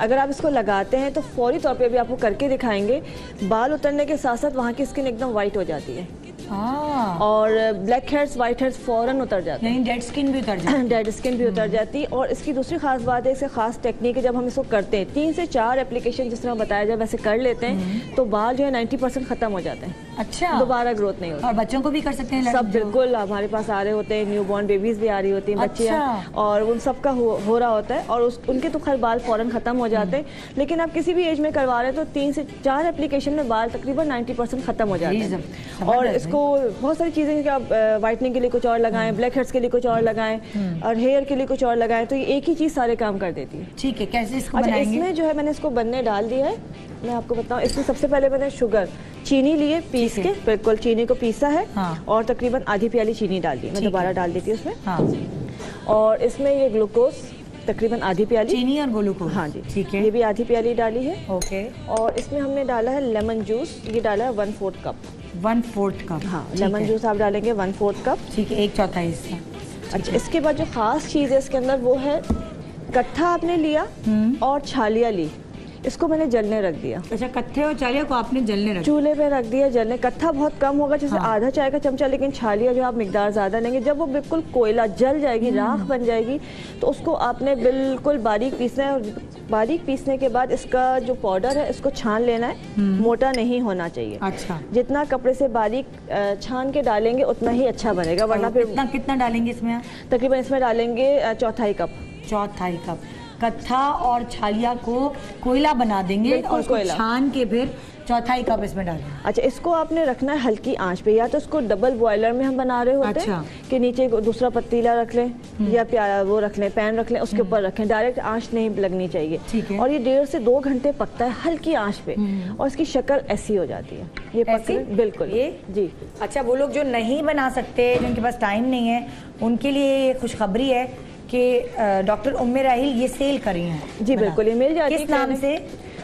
अगर आप इसको लगाते हैं तो फौरी तौर पे, अभी आपको करके दिखाएंगे, बाल उतरने के साथ साथ वहाँ की स्किन एकदम वाइट हो जाती है। और ब्लैक हेड्स व्हाइट हेड्स फौरन उतर जाते हैं, डेड स्किन भी उतर जाती है। डेड स्किन भी उतर जाती है। और इसकी दूसरी खास बात है, इससे खास टेक्निक है, जब हम इसको करते हैं 3 से 4 एप्लीकेशन जिस तरह बताया जाए वैसे कर लेते हैं तो बाल जो है 90% खत्म हो जाते हैं। अच्छा, दोबारा ग्रोथ नहीं होती। और बच्चों को भी कर सकते हैं? सब बिल्कुल, हमारे पास आ रहे होते हैं, न्यू बॉर्न बेबीज भी आ रही होती हैं, बच्चियाँ, और उन सबका हो रहा होता है, और उनके तो खैर बाल फौरन खत्म हो जाते हैं। लेकिन आप किसी भी एज में करवा रहे हैं तो 3 से 4 एप्लीकेशन में बाल तकरीबन 90% खत्म हो जाते हैं। और इसको बहुत सारी चीजें कि आप व्हाइटनिंग के लिए कुछ और लगाएं, ब्लैक हेड्स के लिए कुछ और लगाएं, और हेयर के लिए कुछ और लगाएं, तो ये एक ही चीज सारे काम कर देती है। ठीक है, कैसे इसको अच्छा, बनाएंगे? इसमें जो है मैंने इसको बनने डाल दिया है, मैं आपको बताऊं। इसमें सबसे पहले मैंने शुगर चीनी लिए पीस के, बिल्कुल चीनी को पीसा है, और तकरीबन आधी प्याली चीनी डाल दी, मैं दोबारा डाल देती हूँ उसमें। और इसमें ये ग्लूकोज तकरीबन आधी प्याली, चीनी और ग्लूकोज, हाँ जी ठीक है, ये भी आधी प्याली डाली है। ओके। और इसमें हमने डाला है लेमन जूस, ये डाला है 1/4 कप। 1/4 कप, हाँ, लेमन जूस आप डालेंगे 1/4 कप, ठीक है, 1/4 हिस्सा। अच्छा, इसके बाद जो खास चीज़ है इसके अंदर वो है कट्ठा आपने लिया और छालिया ली, इसको मैंने जलने रख दिया। अच्छा, कट्ठे और छालिया को आपने जलने रख, चूल्हे पे रख दिया जलने। कट्ठा बहुत कम होगा, जैसे आधा चाय का चमचा, लेकिन छालिया जो आप मिकदार ज़्यादा लेंगे। जब वो बिल्कुल कोयला जल जाएगी, राख बन जाएगी, तो उसको आपने बिल्कुल बारीक पीसना है। और बारीक पीसने के बाद इसका जो पाउडर है इसको छान लेना है, मोटा नहीं होना चाहिए। अच्छा, जितना कपड़े से बारीक छान के डालेंगे उतना ही अच्छा बनेगा, वरना फिर कितना डालेंगे इसमें? तकरीबन इसमें डालेंगे 1/4 कप। 1/4 कप कत्था और छालिया को कोयला बना देंगे और उसको छान के फिर 1/4 कप इसमें डालेंगे। अच्छा, इसको आपने रखना है हल्की आंच पे, या तो इसको डबल बॉयलर में हम बना रहे होते हैं कि नीचे दूसरा पतीला रख लें या प्याला वो रख लें, पैन रख लें, उसके ऊपर रखें, डायरेक्ट आंच नहीं लगनी चाहिए। ठीक है। और ये 1.5 से 2 घंटे पकता है हल्की आंच पे, और इसकी शक्ल ऐसी हो जाती है, ये पकी बिल्कुल ये जी। अच्छा, वो लोग जो नहीं बना सकते, जिनके पास टाइम नहीं है, उनके लिए खुशखबरी है कि डॉक्टर उम्मे राहिल ये सेल कर रही हैं। जी बिल्कुल, ये मिल जाती है। किस नाम से?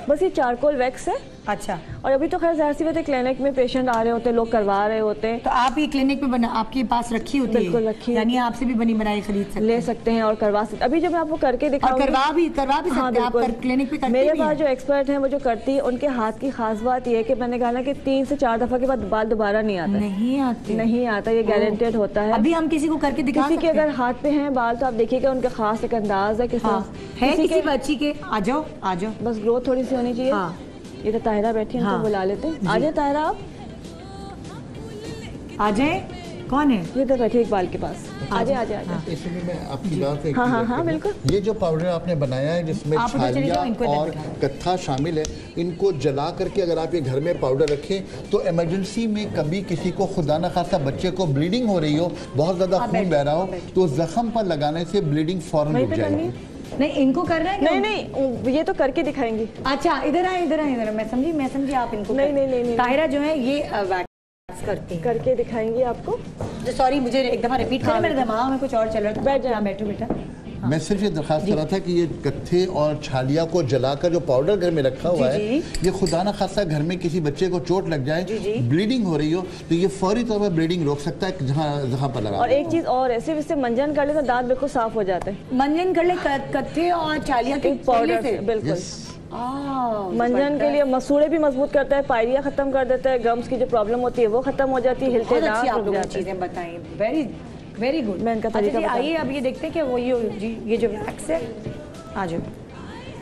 बस ये चारकोल वैक्स है। अच्छा, और अभी तो खैर जाहिर सी बात है, क्लिनिक में पेशेंट आ रहे होते हैं, लोग करवा रहे होते हैं, तो आप ये क्लिनिक में आपके पास रखी होती है? बिल्कुल रखी है, यानी आपसे भी बनी बनाई खरीद सकते ले सकते हैं और करवा सकते। अभी जब मैं आपको करके दिखाऊंगी, करवा भी सकते हैं आप क्लिनिक पे करती मेरे पास जो एक्सपर्ट हैं वो जो करती है, उनके हाथ की खास बात ये है कि मैंने कहा ना कि 3 से 4 दफा के बाद बाल दोबारा नहीं आता, नहीं आता, ये गारंटेड होता है। अभी हम किसी को करके दिखा किसी के अगर हाथ पे हैं बाल तो आप देखिएगा उनका खास एक अंदाज है किस है किसी बच्ची के। आ जाओ आ जाओ, बस ग्रोथ थोड़ी सी होनी चाहिए। ये तो ताहिरा बैठी है, उनको बुला लेते हैं। आ जाए ताहिरा, आप आ जाए। कौन है? ये तो बैठी इकबाल के पास। आ जाए आ जाए। इसलिए मैं आपकी बात हाँ हाँ हाँ बिल्कुल। ये जो पाउडर आपने बनाया है जिसमें छालिया और कत्था शामिल है, इनको जला करके अगर आप ये घर में पाउडर रखें तो इमरजेंसी में कभी किसी को खुदा न खासा बच्चे को ब्लीडिंग हो रही हो, बहुत ज़्यादा खून बह रहा हो, तो जख्म पर लगाने से ब्लीडिंग फौरन रुक जाएगी। नहीं, इनको करना है? नहीं नहीं, ये तो करके दिखाएंगी। अच्छा, इधर आए इधर आए, इधर। मैं समझी आप इनको नहीं ताहिरा जो है ये वैक्स करती है, करके दिखाएंगी आपको। सॉरी, मुझे एक दफा रिपीट करें, मेरे दिमाग में कुछ और चल रहा था। बैठ जाओ, बैठो बेटा। मैं सिर्फ ये दरखास्त कर रहा था कि ये कत्थे और छालिया को जलाकर जो पाउडर घर में रखा हुआ है, ये खुदा न खासा घर में किसी बच्चे को चोट लग जाए, ब्लीडिंग हो रही हो, तो ये फौरी तौर पर ब्लीडिंग रोक सकता है जहाँ पर लगा। और एक चीज और है, सिर्फ इससे मंजन कर ले तो दांत बिल्कुल साफ हो जाते हैं। मंजन कर ले कत्थे और छालिया के पाउडर से, बिल्कुल। मंजन के लिए मसूड़े भी मजबूत करता है, पायरिया खत्म कर देता है, गम्स की जो प्रॉब्लम होती है वो खत्म हो जाती है, हिलते दांत। चीजें बताएं, वेरी गुड। मैं इनका तरीका आइए अब ये देखते हैं कि वो ये जो वैक्स है, आ जाओ,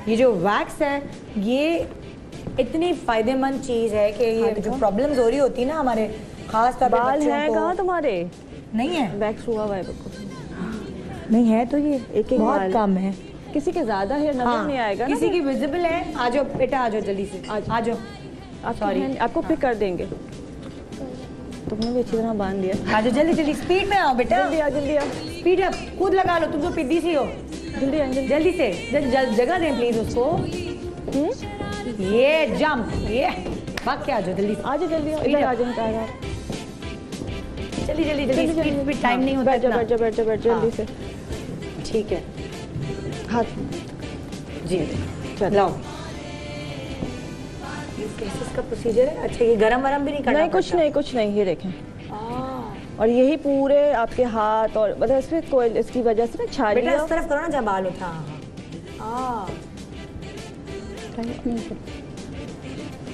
ये जो वैक्स है ये इतनी फायदेमंद चीज है कि ये जो प्रॉब्लम्स हो रही होती है ना हमारे, खास तौर पे बाल हैं कहाँ तुम्हारे? नहीं है, वैक्स हुआ हुआ है बिल्कुल नहीं है, तो ये एक बहुत कम है। किसी के ज्यादा है, नजर नहीं आएगा, किसी की विजिबल है। आ जाओ बेटा, आ जाओ जल्दी से, आ जाओ। सॉरी, आपको पिक कर देंगे, तुमने भी अच्छी तरह बांध दिया। आ जाओ जल्दी, स्पीड में आओ बेटा, जल्दी आ, स्पीड अप, खुद लगा लो, तुम तो पिद्दी सी हो। जल्दी से जगह दें प्लीज उसको। ये जंप, ये भाग के आ जाओ जल्दी, आ जाओ जल्दी, इधर आ जाओ, जल्दी स्पीड, टाइम नहीं होता। बैठ जाओ जल्दी से। ठीक है, हाथ जी लाओ। कैसे इसका प्रोसीजर है? अच्छा, ये गरम भी नहीं करना? नहीं, कुछ नहीं, ये देखें। और यही पूरे आपके हाथ और मतलब इसमें कोई इसकी वजह से ना छालिया, बेटा इस तरफ करो ना जब बाल उठा।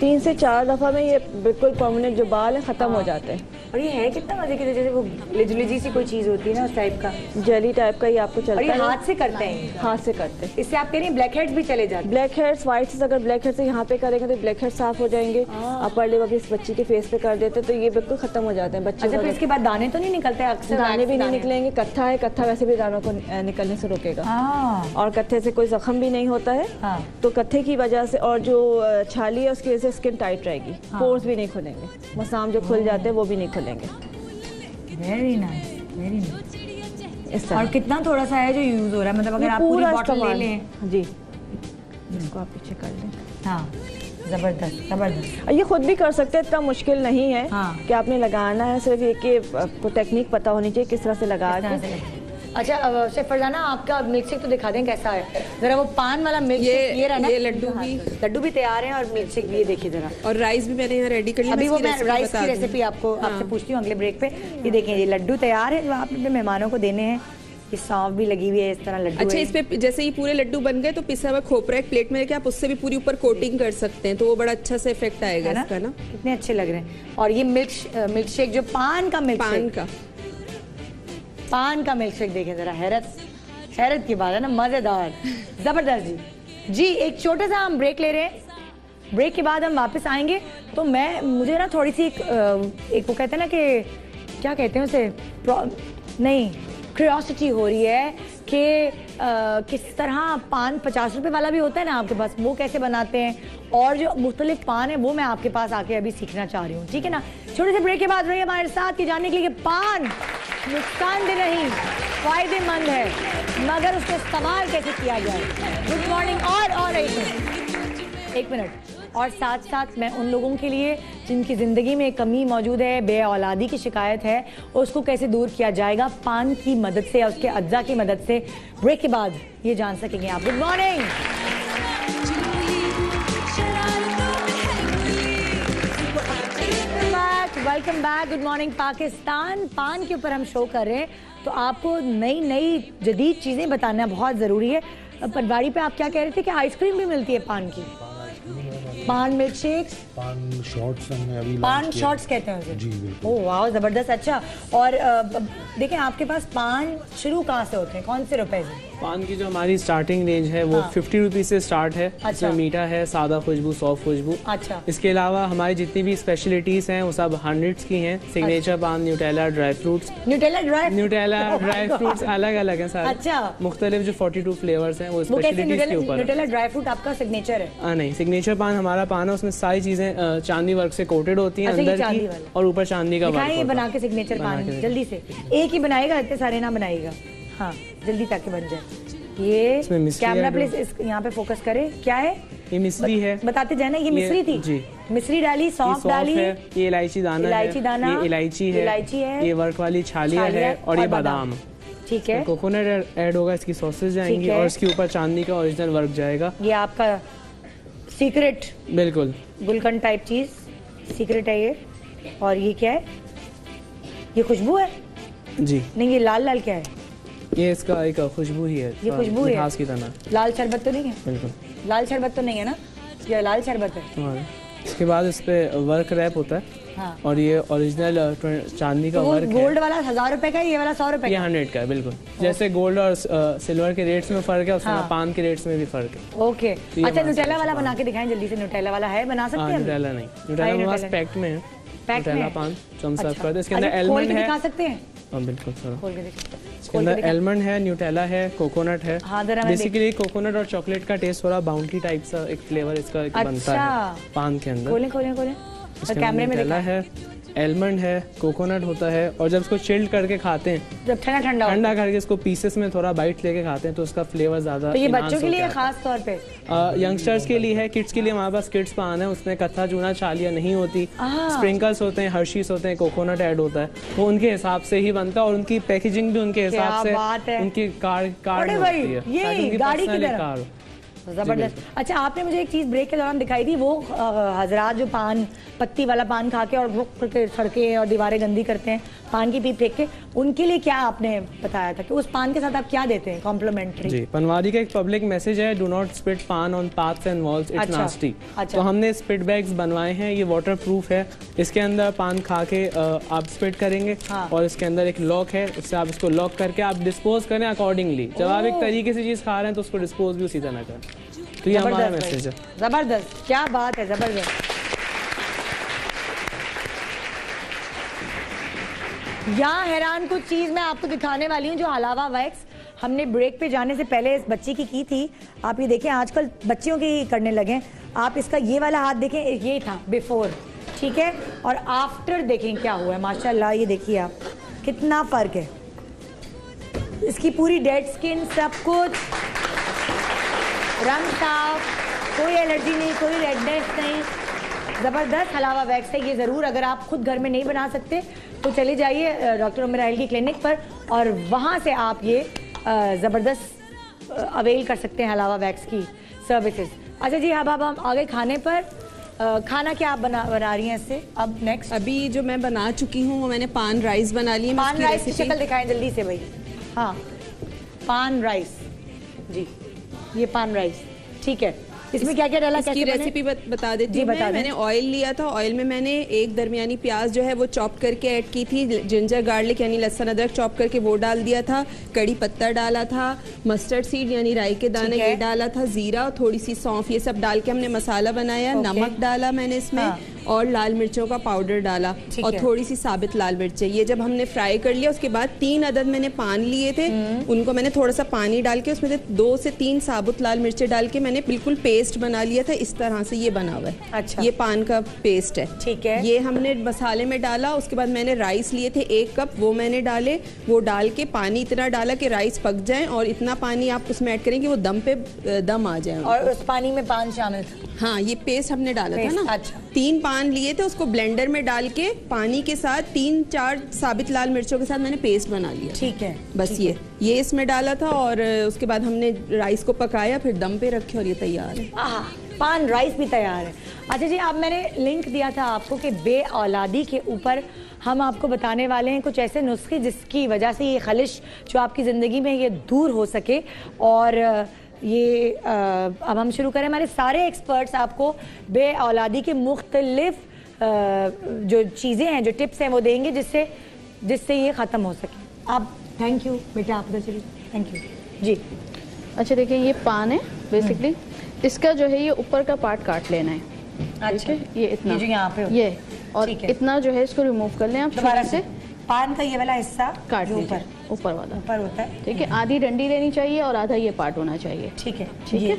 3 से 4 दफ़ा में ये बिल्कुल परमानेंट जो बाल है ख़त्म हो जाते हैं। और ये है कितना मजे की, जैसे वो लिजी सी कोई चीज़ होती है ना उस टाइप का, जेली टाइप का ये आपको चलता है। और ये हाथ से करते हैं? हाथ से करते हैं। इससे आप कह रही हैं ब्लैक हेड्स भी चले जाते हैं? ब्लैक हेड्स, व्हाइट से अगर ब्लैक हेड से यहाँ पे करेंगे तो ब्लैक हेड साफ हो जाएंगे। अपर लिप अभी इस बच्ची के फेस पे कर देते तो ये बिल्कुल खत्म हो जाते हैं बच्चे। अच्छा, फिर इसके बाद दाने तो नहीं निकलते? अक्सर दाने भी नहीं निकलेंगे। कत्था है, कत्था वैसे भी दानों को निकलने से रोकेगा और कत्थे से कोई जख्म भी नहीं होता है। तो कत्थे की वजह से और जो छाली है उसकी वजह से स्किन टाइट रहेगी, पोर्स भी नहीं खुलेंगे, मसाम जो खुल जाते हैं वो भी नहीं खुलेंगे। Very nice, very nice. और कितना थोड़ा सा है जो यूज हो रहा है, मतलब अगर आप पूरी बॉटल ले लें? जी, इसको आप पीछे कर लें। हाँ, जबरदस्त जबरदस्त। ये खुद भी कर सकते हैं, इतना मुश्किल नहीं है कि आपने लगाना है, सिर्फ ये कि आपको टेक्निक पता होनी चाहिए किस तरह से लगा के। अच्छा शेफ फरजाना, आपका मिल्क शेक तो दिखा दें कैसा है जरा। वो पान वाला मिल्क शेक ये रहा ना, ये लड्डू भी तैयार हैं और मिल्क शेक भी ये देखिए जरा। और राइस भी मैंने यहाँ रेडी कर लिया। अभी वो मैं राइस की रेसिपी आपसे पूछती हूँ अगले ब्रेक पे। ये देखें, ये लड्डू तैयार है जो आप अपने मेहमानों को देने हैं। ये सौंफ भी लगी हुई है, इस तरह लड्डू। अच्छा, इस पे जैसे ये पूरे लड्डू बन गए तो पिसा हुआ खोपरा एक प्लेट में लेके आप उससे भी पूरी ऊपर कोटिंग कर सकते हैं, तो वो बड़ा अच्छा से इफेक्ट आएगा इसका ना। कितने अच्छे लग रहे हैं। और ये मिल्क शेक जो पान का मिल्क शेक देखें जरा, हैरत की बात है ना, मजेदार, जबरदस्त जी। जी एक छोटा सा हम ब्रेक ले रहे हैं, ब्रेक के बाद हम वापस आएंगे। तो मुझे ना थोड़ी सी एक वो कहते हैं ना कि क्या कहते हैं उसे, नहीं, क्यूरियोसिटी हो रही है कि किस तरह पान 50 रुपए वाला भी होता है ना आपके पास, वो कैसे बनाते हैं, और जो मुख्तलिफ पान है वो मैं आपके पास आके अभी सीखना चाह रही हूँ। ठीक है ना, छोटे से ब्रेक के बाद रहिए हमारे साथ कि जानने के लिए कि पान नुकसानदेह नहीं, फायदेमंद है, मगर उसका इस्तेमाल कैसे किया जाए। Good morning. और एक मिनट और साथ साथ मैं उन लोगों के लिए जिनकी ज़िंदगी में कमी मौजूद है, बे औलादी की शिकायत है, उसको कैसे दूर किया जाएगा पान की मदद से या उसके अज्जा की मदद से, ब्रेक के बाद ये जान सकेंगे आप। Good morning, welcome back. Good morning Pakistan. पान के ऊपर हम शो कर रहे हैं, तो आपको नई नई जदीद चीज़ें बताना बहुत ज़रूरी है। पटवारी पे आप क्या कह रहे थे कि आइसक्रीम भी मिलती है पान की? पान मिल्क शेक्स, पान शॉर्ट्स, पान शॉर्ट्स कहते हैं उसे। जी बिल्कुल। ओह वाह, जबरदस्त। अच्छा, और देखें आपके पास पान शुरू कहाँ से होते हैं, कौन से रुपए से? पान की जो हमारी स्टार्टिंग रेंज है वो 50 रुपीज़ से स्टार्ट है। अच्छा। इसमें मीठा है, सादा खुशबू, सॉफ्ट खुशबू। अच्छा। इसके अलावा हमारी जितनी भी स्पेशलिटीज़ हैं वो सब 100s की हैं। सिग्नेचर पान, Nutella dry fruits, Nutella dry fruits अलग अलग हैं सारे। अच्छा। मुख्तलिफ जो 42 फ्लेवर्स हैं वो स्पेशलिटीज़ के ऊपर। न्यूटेला ड्राई फ्रूट आपका सिग्नेचर है? नहीं, सिग्नेचर पान हमारा पान है, उसमें सारी चीज़ें चांदी वर्क से कोटेड होती हैं अंदर की, और ऊपर चांदी का वर्क होता है। बना के सिग्नेचर पान जल्दी से एक ही बनाएगा, इतने सारे ना बनाएगा। हाँ, जल्दी ताकि बन जाए। ये कैमरा प्लीज यहाँ पे फोकस करे। क्या है ये? मिश्री है, बताते जाए ना। ये मिश्री थी जी, मिश्री डाली, सौंफ डाली, ये इलायची दाना, ये इलायची है, ये वर्क वाली छालिया है, और ये बादाम। ठीक है, कोकोनट ऐड होगा, इसकी सॉसेज जाएंगी और इसके ऊपर चांदी का ओरिजिनल वर्क जाएगा। ये आपका सीक्रेट, बिल्कुल गुलकंद टाइप चीज सीक्रेट है ये। और ये क्या है? ये खुशबू है जी? नहीं, ये लाल लाल क्या है? ये इसका एक खुशबू ही है, ये खुशबू है घास की तरह। लाल शरबत तो नहीं है? बिल्कुल लाल शरबत तो नहीं है ना, ये लाल शरबत है। इसके बाद इस पे वर्क रैप होता है। हाँ। और ये ओरिजिनल चांदी का वर्क है। गोल्ड वाला 1000 रुपए का है, ये वाला 100 रुपए का? ये 100 का है। बिल्कुल जैसे गोल्ड और सिल्वर के रेट्स में फर्क है, उसमें पान के रेट्स में भी फर्क है। ओके। अच्छा, न्यूटेला वाला बना के दिखाएं जल्दी से। न्यूटेला वाला है, बना सकते हैं? न्यूटेला नहीं, न्यूटेला हमारे पास पैक्ट में है। न्यूटेला पान जो हम सर्व करते हैं, इसके अंदर एलमंड है। दिखा सकते हैं? बिल्कुल सर, इसके अंदर एलमंड है, न्यूटेला है, कोकोनट है। बेसिकली कोकोनट और चॉकलेट का टेस्ट थोड़ा बाउंटी टाइप सा एक फ्लेवर इसका बनता है पान के अंदर। खोलें खोलें खोलें, कैमरे में न्यूटेला है, एलमंड है, कोकोनट होता है, और जब इसको चिल्ड करके खाते हैं, जब ठंडा करके इसको पीसेस में थोड़ा बाइट लेके खाते हैं, तो उसका फ्लेवर ज्यादा। तो ये बच्चों के लिए खास तौर पे, यंगस्टर्स के लिए है, किड्स के लिए हमारे पास किड्स पान है, उसमें कत्था चूना छालियाँ नहीं होती, स्प्रिंकल्स होते हैं, हर्शीज होते हैं, कोकोनट ऐड होता है, वो उनके हिसाब से ही बनता है, और उनकी पैकेजिंग भी उनके हिसाब से, उनकी कार होती है, जबरदस्त। अच्छा, आपने मुझे एक चीज ब्रेक के दौरान दिखाई थी, वो हजरात जो पान पत्ती वाला पान खा के और रुक करके सड़कें और दीवारें गंदी करते हैं पान की पीप फेंक के, उनके लिए क्या आपने बताया था कि उस पान के साथ आप क्या देते हैं कॉम्प्लीमेंट्री? जी, पनवाड़ी का एक पब्लिक मैसेज है, डू नॉट स्पिट पान on paths and walls, it's nasty. तो हमने स्पिट बैग्स बनवाए हैं, ये वाटर प्रूफ है। इसके अंदर पान खा के आप स्पिट करेंगे और इसके अंदर एक लॉक है, उससे आप इसको लॉक करके आप डिस्पोज करें अकॉर्डिंगली। जब आप एक तरीके से चीज खा रहे हैं तो उसको डिस्पोज भी उसी तरह करें। तो ये हमारा मैसेज है। जबरदस्त, क्या बात है, जबरदस्त। यहाँ हैरान कुछ चीज मैं आपको दिखाने वाली हूँ, जो हलावा वैक्स हमने ब्रेक पे जाने से पहले इस बच्ची की थी। आप ये देखें, आजकल बच्चियों की ही करने लगे। आप इसका ये वाला हाथ देखें, ये था बिफोर, ठीक है, और आफ्टर देखें क्या हुआ है। माशाल्लाह, ये देखिए आप कितना फर्क है। इसकी पूरी डेड स्किन, सब कुछ रंग साफ, कोई एलर्जी नहीं, कोई रेडनेस नहीं। ज़बरदस्त हलावा वैक्स है ये। ज़रूर अगर आप खुद घर में नहीं बना सकते तो चले जाइए डॉक्टर उमर राहिल की क्लिनिक पर और वहाँ से आप ये ज़बरदस्त अवेल कर सकते हैं हलावा वैक्स की सर्विसेज। अच्छा जी, अब हम आगे खाने पर। खाना क्या आप बना रही हैं इससे अब नेक्स्ट? अभी जो मैं बना चुकी हूँ वो मैंने पान राइस बना ली है। पान राइस की शक्ल दिखाएं जल्दी से भाई। हाँ, पान राइस जी, ये पान राइस, ठीक है। इसमें क्या क्या डाला, इसकी रेसिपी बता देती हूँ। मैंने ऑयल लिया था, ऑयल में मैंने एक दरमियानी प्याज जो है वो चॉप करके ऐड की थी, जिंजर गार्लिक यानी लहसुन अदरक चॉप करके वो डाल दिया था, कड़ी पत्ता डाला था, मस्टर्ड सीड यानी राई के दाने ये डाला था, जीरा और थोड़ी सी सौंफ, ये सब डाल के हमने मसाला बनाया। नमक डाला मैंने इसमें और लाल मिर्चों का पाउडर डाला और थोड़ी सी साबित लाल मिर्चें। ये जब हमने फ्राई कर लिया उसके बाद 3 अदद मैंने पान लिए थे, उनको मैंने थोड़ा सा पानी डाल के उसमें 2 से 3 साबुत लाल मिर्चें डाल के मैंने बिल्कुल पेस्ट बना लिया था। इस तरह से ये बना हुआ है। अच्छा, ये पान का पेस्ट है, ठीक है। ये हमने मसाले में डाला। उसके बाद मैंने राइस लिए थे 1 कप, वो मैंने डाले। वो डाल के पानी इतना डाला कि राइस पक जाए और इतना पानी आप उसमें ऐड करें कि वो दम पे दम आ जाए। और उस पानी में पान शामिल था? हाँ, ये पेस्ट हमने डाला था ना। अच्छा, 3 पान लिए थे, उसको ब्लेंडर में डाल के पानी के साथ 3-4 साबित लाल मिर्चों के साथ मैंने पेस्ट बना लिया। ठीक है, बस ये इसमें डाला था और उसके बाद हमने राइस को पकाया, फिर दम पे रखे और ये तैयार है। पान राइस भी तैयार है। अच्छा जी, अब मैंने लिंक दिया था आपको कि बे औलादी के ऊपर हम आपको बताने वाले हैं कुछ ऐसे नुस्खे जिसकी वजह से ये खलिश जो आपकी ज़िंदगी में ये दूर हो सके। और ये अब हम शुरू करें। हमारे सारे एक्सपर्ट्स आपको बे औलादी के मुख्तलिफ जो चीज़ें हैं, जो टिप्स हैं वो देंगे जिससे ये ख़त्म हो सके। आप थैंक यू बेटा, आप उधर चलिए। थैंक यू जी। अच्छा, देखिए ये पान है बेसिकली, इसका जो है ये ऊपर का पार्ट काट लेना है। अच्छा, ये इतना, ये जो यहाँ पे ये और इतना जो है इसको रिमूव कर लें आप दोबारा से। पान का ये वाला हिस्सा काट लीजिए, ऊपर वाला ऊपर होता है, ठीक है। आधी डंडी लेनी चाहिए और आधा ये पार्ट होना चाहिए, ठीक है। ठीक है,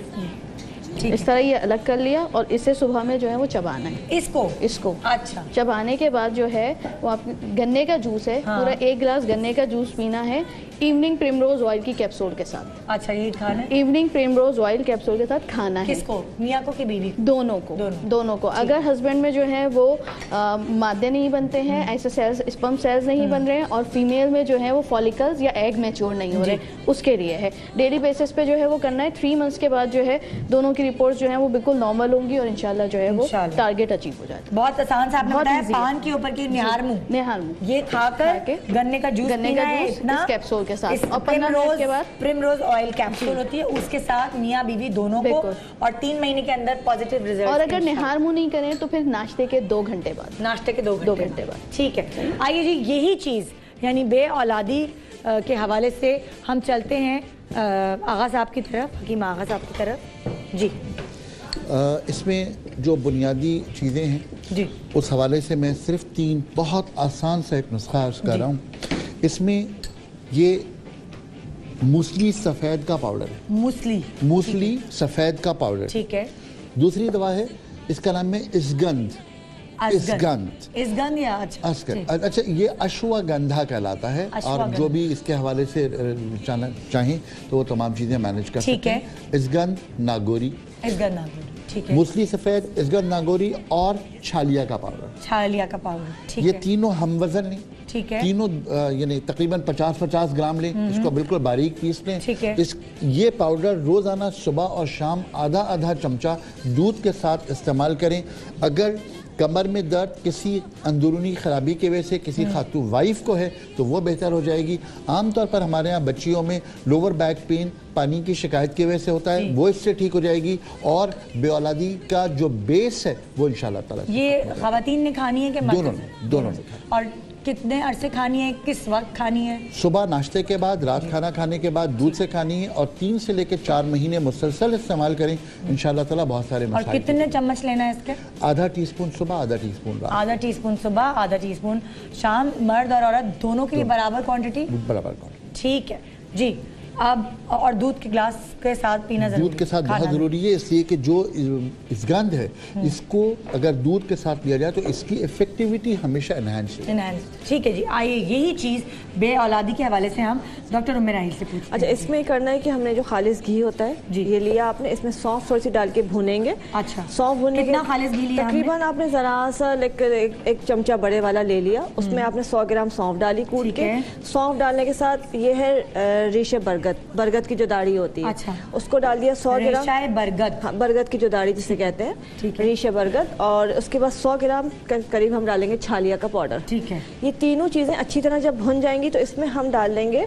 इस तरह ये अलग कर लिया और इसे सुबह में जो है वो चबाना है इसको। अच्छा, चबाने के बाद जो है वो आप गन्ने का जूस है, पूरा 1 गिलास गन्ने का जूस पीना है इवनिंग प्रिमरोज ऑयल की कैप्सूल के साथ। अच्छा, ये खाना है इवनिंग प्रिमरोज ऑयल कैप्सूल के साथ खाना है। किसको, मियां को कि बीवी? दोनों को। अगर हस्बैंड में जो है वो मादे नहीं बनते हैं, ऐसे सेल्स स्पर्म सेल्स नहीं बन रहे हैं और फीमेल में जो है वो फॉलिकल्स या एग मैच्योर नहीं हो रहे, उसके लिए है। डेली बेसिस पे जो है वो करना है। 3 मंथ्स के बाद जो है दोनों की रिपोर्ट्स जो है वो बिल्कुल नॉर्मल होंगी और इंशाल्लाह जो है वो टारगेट अचीव हो जाता है। बहुत आसान से आपने बताया। पान के ऊपर की निहार मुंह ये खाकर गन्ने का जूस इस कैप्सूल के साथ और 15 मिनट के बाद प्रिमरोज ऑयल कैप्सूल होती है, उसके साथ मियां बीवी दोनों को, और 3 महीने के अंदर पॉजिटिव रिजल्ट। और अगर निहार मुंह नहीं करें तो फिर नाश्ते के 2 घंटे बाद, नाश्ते के 2 घंटे बाद, ठीक है। आइए जी, यही चीज यानी बे औलादी के हवाले से हम चलते हैं आगा साहब की तरफ, हकीम आगा साहब की तरफ जी। इसमें जो बुनियादी चीज़ें हैं जी, उस हवाले से मैं सिर्फ 3 बहुत आसान सा एक नुस्खा अर्ज कर रहा हूँ। इसमें ये मूसली सफ़ेद का पाउडर है, मूसली सफ़ेद का पाउडर, ठीक है। दूसरी दवा है, इसका नाम है इसगंध या अच्छा, ये अश्वगंधा कहलाता है। और जो भी इसके हवाले से चाहें तो वो तमाम चीज़ें मैनेज कर सकते हैं। इसगंध नागोरी, ठीक है। मूसली सफ़ेद, इसगंध नागोरी और छालिया का पाउडर, ठीक है। ये तीनों हम वजन नहीं, ठीक है। तीनों यानी तकरीबन 50-50 ग्राम लें, इसको बिल्कुल बारीक पीस लें। ठीक है। ये पाउडर रोजाना सुबह और शाम आधा आधा चमचा दूध के साथ इस्तेमाल करें। अगर कमर में दर्द किसी अंदरूनी खराबी की वजह से किसी खातून वाइफ को है तो वो बेहतर हो जाएगी। आमतौर पर हमारे यहाँ बच्चियों में लोअर बैक पेन पानी की शिकायत की वजह से होता है, वो इससे ठीक हो जाएगी। और बेऔलादी का जो बेस है वो इंशाल्लाह ताला ये खवातीन ने खानी है कि दोनों ने और कितने अरसे खानी है, किस वक्त खानी है? सुबह नाश्ते के बाद, रात खाना खाने के बाद दूध से खानी है और 3 से लेकर 4 महीने मुसलसल इस्तेमाल करें, इंशाल्लाह ताला बहुत सारे मसाइल। और कितने चम्मच लेना है इसके? आधा टीस्पून सुबह, आधा टीस्पून रात। आधा टीस्पून सुबह, आधा टीस्पून शाम। मर्द और औरत दोनों के लिए बराबर क्वांटिटी? बराबर क्वांटिटी। ठीक है जी। अब और दूध के ग्लास के साथ पीना जरूरी, दूध के साथ बहुत ज़रूरी है, इसलिए कि जो इसगंध है इसको अगर दूध के साथ लिया जाए तो इसकी इफेक्टिविटी हमेशा एनहांस है। ठीक है जी। आइए यही चीज़ बे औलादी के हवाले से हम डॉक्टर उम्मे राहिल से पूछते हैं। अच्छा, इसमें करना है कि हमने जो खालिस घी होता है जी, ये लिया आपने, इसमें सौंफ थोड़ी सी डाल के भूनेंगे। अच्छा, सौंफ भूनने कितना खालिस घी लिया? तकरीबन आपने जरा सा एक चमचा बड़े वाला ले लिया, उसमें आपने 100 ग्राम सौंफ डाली कूट के। सौंफ डालने के साथ ये है रेशे बरगद की जो दाढ़ी होती है। अच्छा, उसको डाल दिया 100 ग्राम बरगद। हाँ, बरगद की जो दाढ़ी जिसे कहते हैं, रेशे बरगद। और उसके बाद 100 ग्राम करीब हम डालेंगे छालिया का पाउडर। ठीक है। ये तीनों चीजें अच्छी तरह जब भुन जाएंगी तो इसमें हम डाल देंगे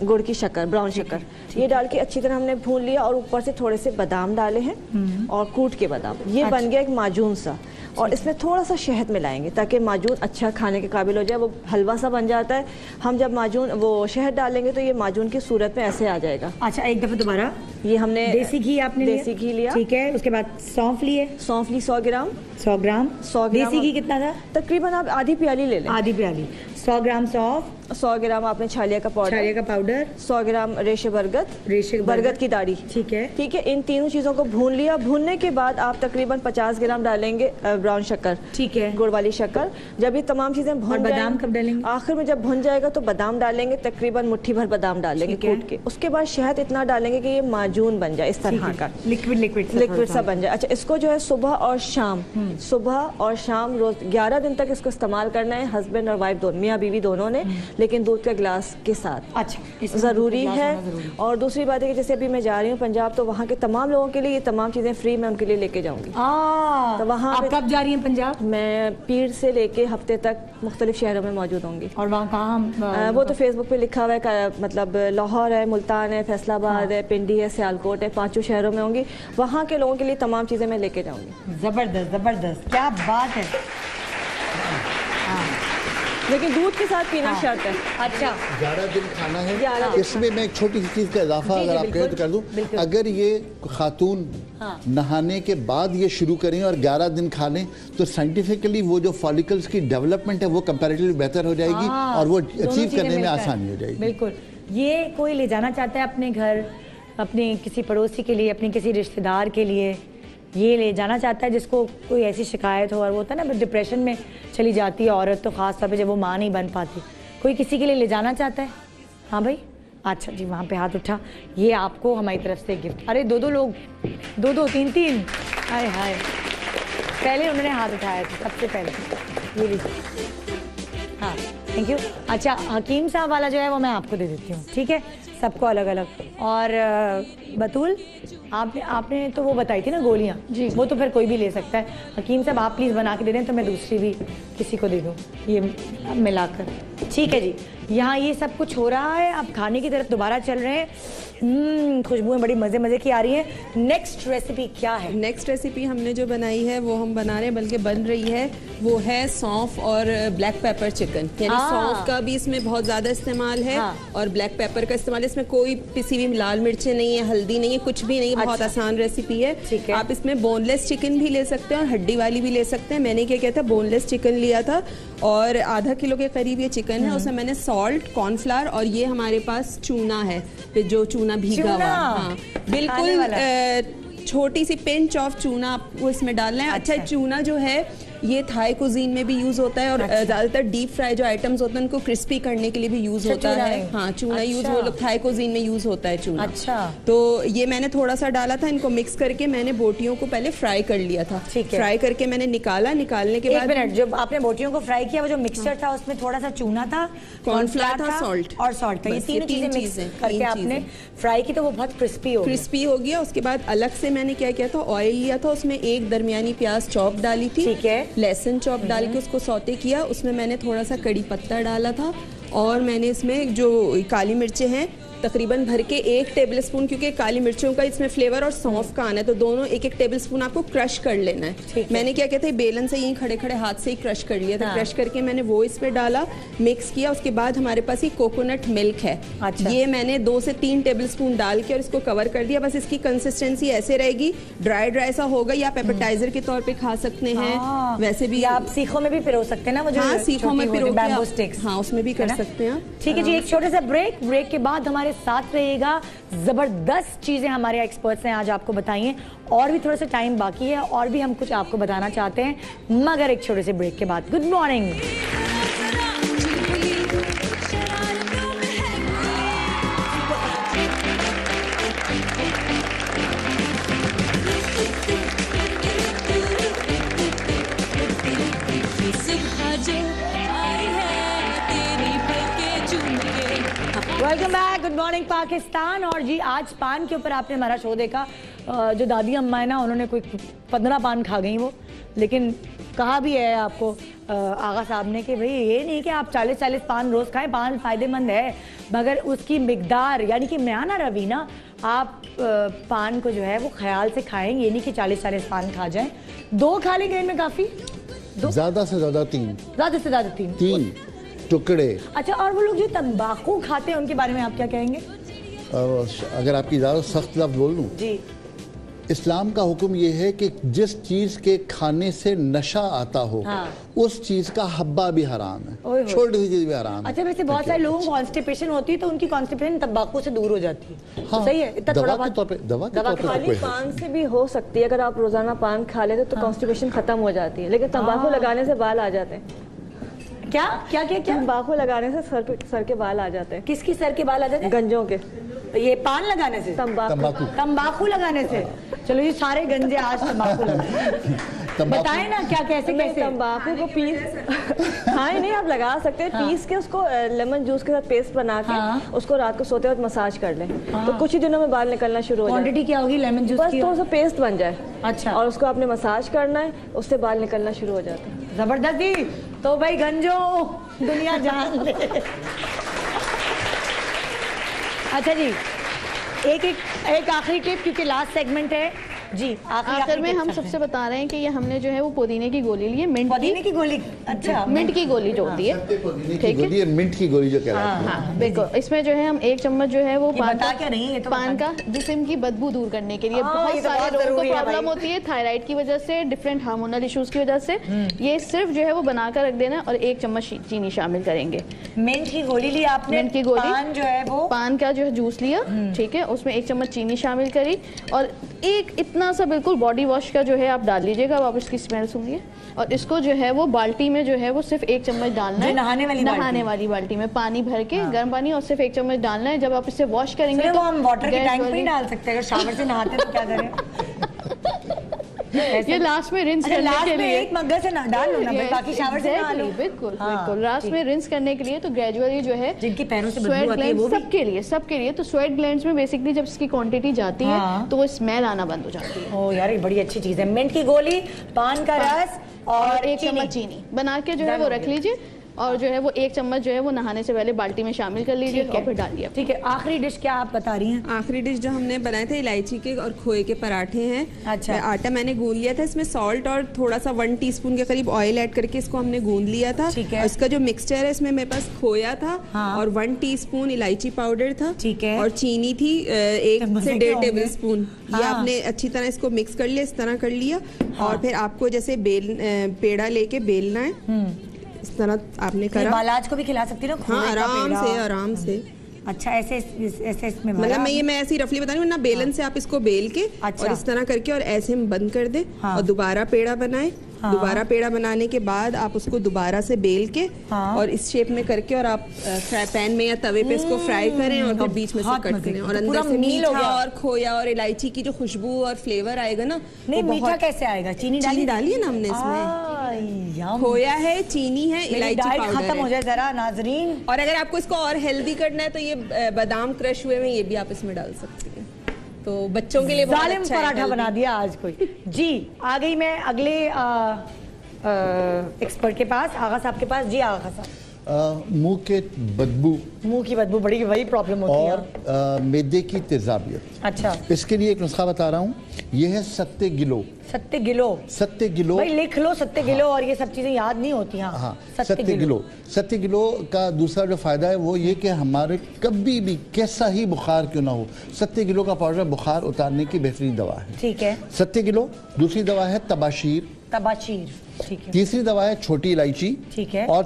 गुड़ की शक्कर, ब्राउन शक्कर। ये डाल के अच्छी तरह हमने भून लिया और ऊपर से थोड़े से बादाम डाले हैं और कूट के बादाम। ये बन गया एक माजून सा। और इसमें थोड़ा सा शहद मिलाएंगे ताकि माजून अच्छा खाने के काबिल हो जाए, वो हलवा सा बन जाता है। हम जब माजून वो शहद डालेंगे तो ये माजून की सूरत में ऐसे आ जाएगा। अच्छा, एक दफा दोबारा। ये हमने देसी घी आपने देसी घी लिया। ठीक है। उसके बाद सौंफ लिए। सौंफ ली 100 ग्राम। 100 ग्राम। देसी घी कितना था? तकरीबन आप आधी प्याली ले लें। आधी प्याली। 100 ग्राम सौंफ, 100 ग्राम आपने छालिया का पाउडर, 100 ग्राम रेशे बरगद की दाढ़ी। ठीक है। ठीक है। इन तीनों चीजों को भून लिया। भूनने के बाद आप तकरीबन 50 ग्राम डालेंगे ब्राउन शक्कर। ठीक है। गुड़ वाली शक्कर। जब ये तमाम चीजें भून जाएंगी, बादाम कब डालेंगे? आखिर में जब भुन जाएगा तो बादाम डालेंगे, तकरीबन मुट्ठी भर बादाम डालेंगे कूट के। उसके बाद शहद इतना डालेंगे कि ये माजून बन जाए, इस तरह का लिक्विड सा बन जाए। अच्छा, इसको जो है सुबह और शाम रोज 11 दिन तक इसको इस्तेमाल करना है, हस्बैंड और वाइफ दोनों, मियाँ बीवी दोनों ने, लेकिन दूध का गिलास के साथ। अच्छा, जरूरी है। और दूसरी बात है कि जैसे अभी मैं जा रही हूँ पंजाब, तो वहाँ के तमाम लोगों के लिए ये तमाम चीजें फ्री मैं उनके लिए लेके जाऊंगी। तो वहाँ आप कब जा रही हैं पंजाब? मैं पीर से लेके हफ्ते तक मुख्तलिफ शहरों में मौजूद होंगी। और वहाँ कहाँ? वो तो फेसबुक पे लिखा हुआ है, मतलब लाहौर है, मुल्तान है, फैसलाबाद है, पिंडी है, सियालकोट है, 5 शहरों में होंगी। वहाँ के लोगों के लिए तमाम चीजें मैं लेके जाऊंगी। जबरदस्त, क्या बात है। लेकिन दूध के साथ पीना शर्त है। अच्छा, 11 दिन खाना है। इसमें मैं एक छोटी सी चीज का इजाफा अगर आप कहें तो कर दूं। अगर ये खातून नहाने के बाद ये शुरू करें और 11 दिन खा लें तो साइंटिफिकली वो जो फॉलिकल्स की डेवलपमेंट है वो कंपैरेटिवली बेहतर हो जाएगी और वो अचीव करने में आसानी हो जाएगी। बिल्कुल। ये कोई ले जाना चाहता है अपने घर, अपने किसी पड़ोसी के लिए, अपने किसी रिश्तेदार के लिए, ये ले जाना चाहता है जिसको कोई ऐसी शिकायत हो, और वो होता है ना डिप्रेशन में चली जाती है औरत, तो ख़ास तौर पे जब वो माँ नहीं बन पाती, कोई किसी के लिए ले जाना चाहता है? हाँ भाई, अच्छा जी, वहाँ पे हाथ उठा। ये आपको हमारी तरफ से गिफ्ट। अरे दो लोग, दो 3 हाय हाय, पहले उन्होंने हाथ उठाया था सबसे पहले। ये लीजिए। हाँ, थैंक यू। अच्छा, हकीम साहब वाला जो है वो मैं आपको दे देती हूँ, ठीक है, सबको अलग अलग। और बतूल, आपने तो वो बताई थी ना गोलियाँ जी, वो तो फिर कोई भी ले सकता है। हकीम साहब आप प्लीज़ बना के दे दें तो मैं दूसरी भी किसी को दे दूँ, ये मिलाकर। ठीक है जी। यहाँ ये सब कुछ हो रहा है, अब खाने की तरफ दोबारा चल रहे हैं। खुशबुएं बड़ी मज़े की आ रही हैं। नेक्स्ट रेसिपी क्या है? नेक्स्ट रेसिपी हमने जो बनाई है वो हम बना रहे हैं, बल्कि बन रही है, वो है सौंफ और ब्लैक पेपर चिकन। यानी सौंफ का भी इसमें बहुत ज़्यादा इस्तेमाल है और ब्लैक पेपर का इस्तेमाल है। इसमें कोई पिसी हुई लाल मिर्चें नहीं है, हल्दी नहीं है, कुछ भी नहीं है। बहुत आसान रेसिपी है। आप इसमें बोनलेस चिकन भी ले सकते हैं और हड्डी वाली भी ले सकते हैं। मैंने क्या किया था, बोनलेस चिकन लिया था और आधा किलो के करीब ये चिकन है। उसमें मैंने सॉल्ट, कॉर्नफ्लावर और ये हमारे पास चूना है, जो चूना भीगा हुआ। हाँ, बिल्कुल छोटी सी पिंच ऑफ चूना आपको इसमें डालना है। अच्छा, चूना जो है ये थाई कुजीन में भी यूज होता है और ज्यादातर डीप फ्राई जो आइटम्स होते हैं उनको क्रिस्पी करने के लिए भी यूज होता है। हाँ, चूना यूज, वो लोग थाई कुजीन में यूज होता है चूना। अच्छा, तो ये मैंने थोड़ा सा डाला था, इनको मिक्स करके मैंने बोटियों को पहले फ्राई कर लिया था। फ्राई करके मैंने निकाला, निकालने के बाद 1 मिनट, जब आपने बोटियों को फ्राई किया वो जो मिक्सचर था उसमें थोड़ा सा चूना था, कॉर्नफ्लावर था, सॉल्ट और सॉल्ट था, ये तीन चीजें मिक्स करके आपने फ्राई की तो वो बहुत क्रिस्पी हो गया। उसके बाद अलग से मैंने क्या किया था, ऑयल लिया था, उसमें एक दरमियानी प्याज चॉप डाली थी, ठीक है, लहसुन चॉप डाल के उसको सौते किया। उसमें मैंने थोड़ा सा कड़ी पत्ता डाला था और मैंने इसमें जो काली मिर्चें हैं तकरीबन भर के 1 टेबलस्पून, क्योंकि काली मिर्चों का इसमें फ्लेवर और सौंफ का आना है तो दोनों 1-1 टेबलस्पून आपको क्रश कर लेना है। मैंने क्या किया था, बेलन से यहीं खड़े खड़े हाथ से ही क्रश कर लिया था। क्रश करके मैंने वो इस पे डाला, मिक्स किया। उसके बाद हमारे पास ये कोकोनट मिल्क है, ये मैंने 2 से 3 टेबलस्पून डाल के और इसको कवर कर दिया। बस इसकी कंसिस्टेंसी ऐसे रहेगी, ड्राई सा होगा। या आप एपेटाइजर के तौर पे खा सकते हैं, वैसे भी आप सीखों में भी पिरो सकते हैं ना, वो हाँ, सीखों में पिरो बैम्बू स्टिक्स, हाँ उसमें भी कर सकते हैं। ठीक है जी, एक छोटे सा ब्रेक के बाद हमारे साथ रहेगा। जबरदस्त चीजें हमारे एक्सपर्ट्स ने आज आपको बताई हैं, और भी थोड़ा सा टाइम बाकी है और भी हम कुछ आपको बताना चाहते हैं, मगर एक छोटे से ब्रेक के बाद। Good morning. Welcome back, good morning Pakistan. और जी आज पान के ऊपर आपने हमारा शो देखा, जो दादी अम्मा है ना उन्होंने कोई 15 पान खा गई वो, लेकिन कहा भी है आपको आगा साहब ने कि भाई ये नहीं कि आप 40-40 पान रोज़ खाएं, पान फ़ायदेमंद है मगर उसकी मिकदार, यानी कि म्याना रवीना आप पान को जो है वो ख्याल से खाएं, ये नहीं कि 40-40 पान खा जाएं। 2 खा लेंगे इनमें काफ़ी, ज़्यादा से ज़्यादा 3, ज़्यादा से ज़्यादा 3 टुकड़े। अच्छा, और वो लोग जो तंबाकू खाते हैं उनके बारे में आप क्या कहेंगे? अगर आपकी ज़्यादा सख्त लफ्ज़ बोल लूँ जी, इस्लाम का हुक्म ये है कि जिस चीज़ के खाने से नशा आता हो उस चीज़ का हब्बा भी हराम है, छोटी सी चीज़ भी हराम है। अच्छा, वैसे बहुत सारे लोगों को कॉन्स्टिपेशन होती है तो उनकी कॉन्स्टिपेशन तंबाकू से दूर हो जाती है। हाँ, सही है, इतना थोड़ा दवा के तौर पे पान से भी हो सकती है, अगर आप रोजाना पान खा लेते तो कॉन्स्टिपेशन खत्म हो जाती है, लेकिन तंबाकू लगाने से बाल आ जाते हैं। क्या क्या क्या क्या? तंबाकू लगाने से सर के बाल आ जाते हैं। किसकी सर के बाल आ जाते हैं? गंजों के। ये पान लगाने से? तंबाकू लगाने से। चलो ये सारे गंजे आज तंबाकू लगाए। बताएं ना क्या कैसे कैसे? तंबाकू को पीस हाँ नहीं आप लगा सकते हैं, पीस के उसको लेमन जूस के साथ पेस्ट बना के उसको रात को सोते वक्त मसाज कर लें तो कुछ ही दिनों में बाल निकलना शुरू हो जाए। क्वांटिटी क्या होगी लेमन जूस की? बस थोड़ा सा पेस्ट बन जाए। अच्छा, और उसको आपने मसाज करना है, उससे बाल निकलना शुरू हो जाता है। जबरदस्ती तो भाई गंजो दुनिया जान ले। अच्छा जी, एक आखिरी टिप, क्योंकि लास्ट सेगमेंट है जी। आखिर में हम सबसे बता रहे हैं कि ये हमने जो है वो पुदीने की गोली ली है, पुदीने की गोली। अच्छा, मिंट की गोली जो होती है, ठीक है, मिंट की गोली जो कहलाती है। हाँ बिल्कुल। इसमें जो है हम 1 चम्मच जो है वो पान का जिस्म की बदबू दूर करने के लिए, बहुत सारे लोगों को प्रॉब्लम होती है थायराइड की वजह से, डिफरेंट हार्मोनल इश्यूज की वजह से, ये सिर्फ जो है वो बनाकर रख देना और 1 चम्मच चीनी शामिल करेंगे। मिंट की गोली ली आपने, मिंट की गोली, पान जो है वो, पान का जो है जूस लिया, ठीक है, उसमें 1 चम्मच चीनी शामिल करी और एक इतना सा बिल्कुल बॉडी वॉश का जो है आप डाल लीजिएगा, अब आप इसकी स्मेल सुनिए। और इसको जो है वो बाल्टी में जो है वो सिर्फ 1 चम्मच डालना है, नहाने वाली बाल्टी में पानी भर के, गर्म पानी, और सिर्फ 1 चम्मच डालना है। जब आप इसे वॉश करेंगे तो हम वाटर के टैंक पे डाल सकते हैं, अगर शावर से नहाते तो क्या करें? ये लास्ट में रिंस करने के लिए एक मग्गा से ना डाल लो ना, बाकी शावर से नहा लो। बिल्कुल बिल्कुल, लास्ट में रिंस करने के लिए तो ग्रेजुअली जो है जिनकी पैरों से स्वेट ग्लैंड, सबके लिए तो स्वेट ग्लैंड्स में बेसिकली जब इसकी क्वांटिटी जाती है तो वो स्मेल आना बंद हो जाती है। ओ यार, ये बड़ी अच्छी चीज है। मिंट की गोली, पान का रस और 1 चम्मच चीनी बना के जो है वो रख लीजिए और जो है वो 1 चम्मच जो है वो नहाने से पहले बाल्टी में शामिल कर लीजिए और फिर डाल दिया। ठीक है, आखिरी डिश क्या आप बता रही हैं? आखिरी डिश जो हमने बनाए थे इलायची के और खोए के पराठे हैं। अच्छा, आटा मैंने गूंद लिया था, इसमें सॉल्ट और थोड़ा सा 1 टीस्पून के करीब ऑयल ऐड करके इसको हमने गूंद लिया था। ठीक है, इसका जो मिक्सचर है इसमें मेरे पास खोया था और 1 टीस्पून इलायची पाउडर था। ठीक है, और चीनी थी 1 से 1.5 टेबल स्पून। ये आपने अच्छी तरह इसको मिक्स कर लिया, इस तरह कर लिया और फिर आपको जैसे पेड़ा लेके बेलना है, इस तरह आपने करा। बालाज को भी खिला सकती है ना? हाँ, आराम से। अच्छा, ऐसे इसमें मतलब मैं ऐसे ही रफली बता रही हूँ ना, बेलन से आप इसको बेल के और इस तरह करके और ऐसे हम बंद कर दे और दोबारा पेड़ा बनाए दोबारा पेड़ा बनाने के बाद आप उसको दोबारा से बेल के और इस शेप में करके और आप पैन में या तवे पे इसको फ्राई करें और फिर बीच में से कट करें और अंदर से मीठा और खोया और इलायची की जो खुशबू और फ्लेवर आएगा ना। नहीं, मीठा कैसे आएगा? चीनी डाली है ना हमने इसमें, खोया है, चीनी है, इलायची पाउडर खत्म हो जाए जरा नाजरीन। और अगर आपको इसको और हेल्दी करना है तो ये बादाम क्रश हुए में ये भी आप इसमें डाल सकते हैं, तो बच्चों के लिए बहुत अच्छा पराठा बना दिया आज कोई। जी आ गई मैं अगले एक्सपर्ट के पास, आगा साहब के पास। जी आगा साहब, मुंह की बदबू बड़ी वही प्रॉब्लम होती है और मैदे की तेजाबियत। अच्छा, इसके लिए एक नुस्खा बता रहा हूँ, ये है 7 गिलो। 7 गिलो भाई लिख लो, 7 गिलो। और ये सब चीजें याद नहीं होती। हाँ, 7 गिलो का दूसरा जो फायदा है वो ये कि हमारे कभी भी कैसा ही बुखार क्यों ना हो, 7 गिलो का पाउडर बुखार उतारने की बेहतरीन दवा है। ठीक है, 7 गिलो। दूसरी दवा है तबाशीर। ठीक है। तीसरी दवा है छोटी इलायची। ठीक है। और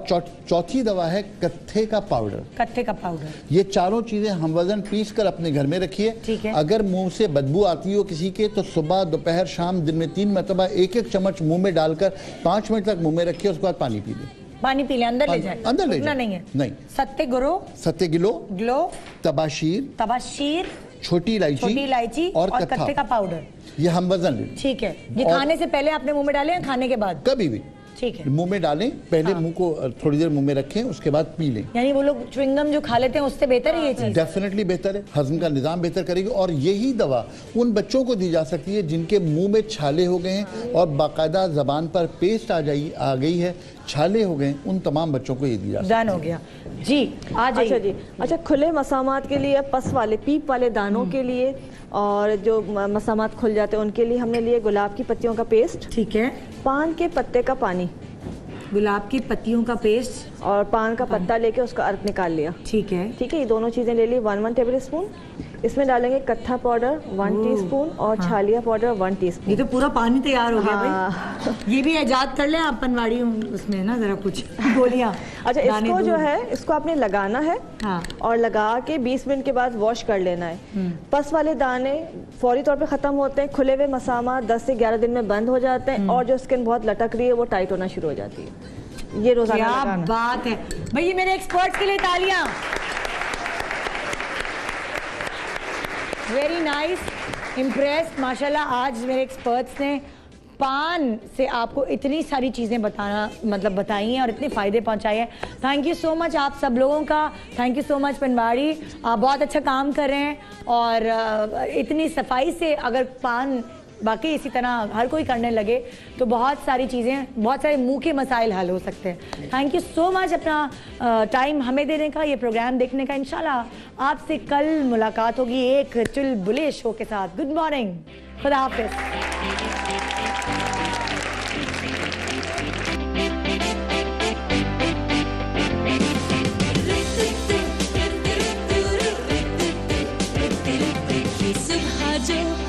चौथी दवा है कत्थे का पाउडर। ये चारों चीजें हम वजन पीस कर अपने घर में रखिए। ठीक है। अगर मुंह से बदबू आती हो किसी के तो सुबह, दोपहर, शाम, दिन में 3 मरतबा 1-1 चम्मच मुंह में डालकर 5 मिनट तक मुंह में रखिए, उसके बाद पानी पी ले। अंदर ले जाए, अंदर ले जाए। नहीं। 7 गिलो तबाशीर, छोटी इलायची और कत्थे का पाउडर, ये हम वजन ले। ठीक है। ये खाने से पहले आपने मुंह में डाले या खाने के बाद? कभी भी। ठीक है, मुंह में डालें पहले। मुंह को थोड़ी देर मुंह में रखें, उसके बाद पी लें। यानी वो लोग च्युइंगम जो खा लेते हैं उससे बेहतर है ये चीज? डेफिनेटली बेहतर है, हजम का निजाम बेहतर करेगी। और यही दवा उन बच्चों को दी जा सकती है जिनके मुंह में छाले हो गए हैं और बाकायदा जबान पर पेस्ट आ गई है, छाले हो गए, उन तमाम बच्चों को ये दिया। डन हो गया जी। आ जाइए। अच्छा, खुले मसामात के लिए, पस वाले, पीप वाले दानों के लिए और जो मसामात खुल जाते हैं उनके लिए हमने लिए गुलाब की पत्तियों का पेस्ट। ठीक है। पान के पत्ते का पानी, गुलाब की पत्तियों का पेस्ट और पान का पत्ता लेके उसका अर्क निकाल लिया। ठीक है। ये दोनों चीजें ले ली। 1 टेबल स्पून इसमें डालेंगे कत्था पाउडर 1 टीस्पून और छालिया पाउडर 1 टीस्पून। ये तो पूरा पानी तैयार हो गया भाई। ये भी इजाद कर ले आप पनवाड़ी, उसमें ना जरा कुछ गोलियां। अच्छा, इसको जो है इसको आपने लगाना है। हाँ। और लगा के 20 मिनट के बाद वॉश कर लेना है। पस वाले दाने फौरी तौर पे खत्म होते हैं, खुले हुए मसामा 10 से 11 दिन में बंद हो जाते हैं और जो स्किन बहुत लटक रही है वो टाइट होना शुरू हो जाती है। ये रोजाना क्या बात है भाई, ये मेरे एक्सपर्ट्स के लिए तालियां। वेरी नाइस, इम्प्रेस्ड माशाल्लाह। आज मेरे एक्सपर्ट्स ने पान से आपको इतनी सारी चीज़ें बताई हैं और इतने फ़ायदे पहुंचाए हैं। थैंक यू सो मच आप सब लोगों का। थैंक यू सो मच पनवाड़ी, आप बहुत अच्छा काम कर रहे हैं और इतनी सफाई से अगर पान बाकी इसी तरह हर कोई करने लगे तो बहुत सारी चीज़ें, बहुत सारे मुंह के मसाइल हल हो सकते हैं। थैंक यू सो मच अपना टाइम हमें देने का, ये प्रोग्राम देखने का। इंशाल्लाह आपसे कल मुलाकात होगी एक चुलबुले शो के साथ। गुड मॉर्निंग, खुदा हाफिज। सुबह जो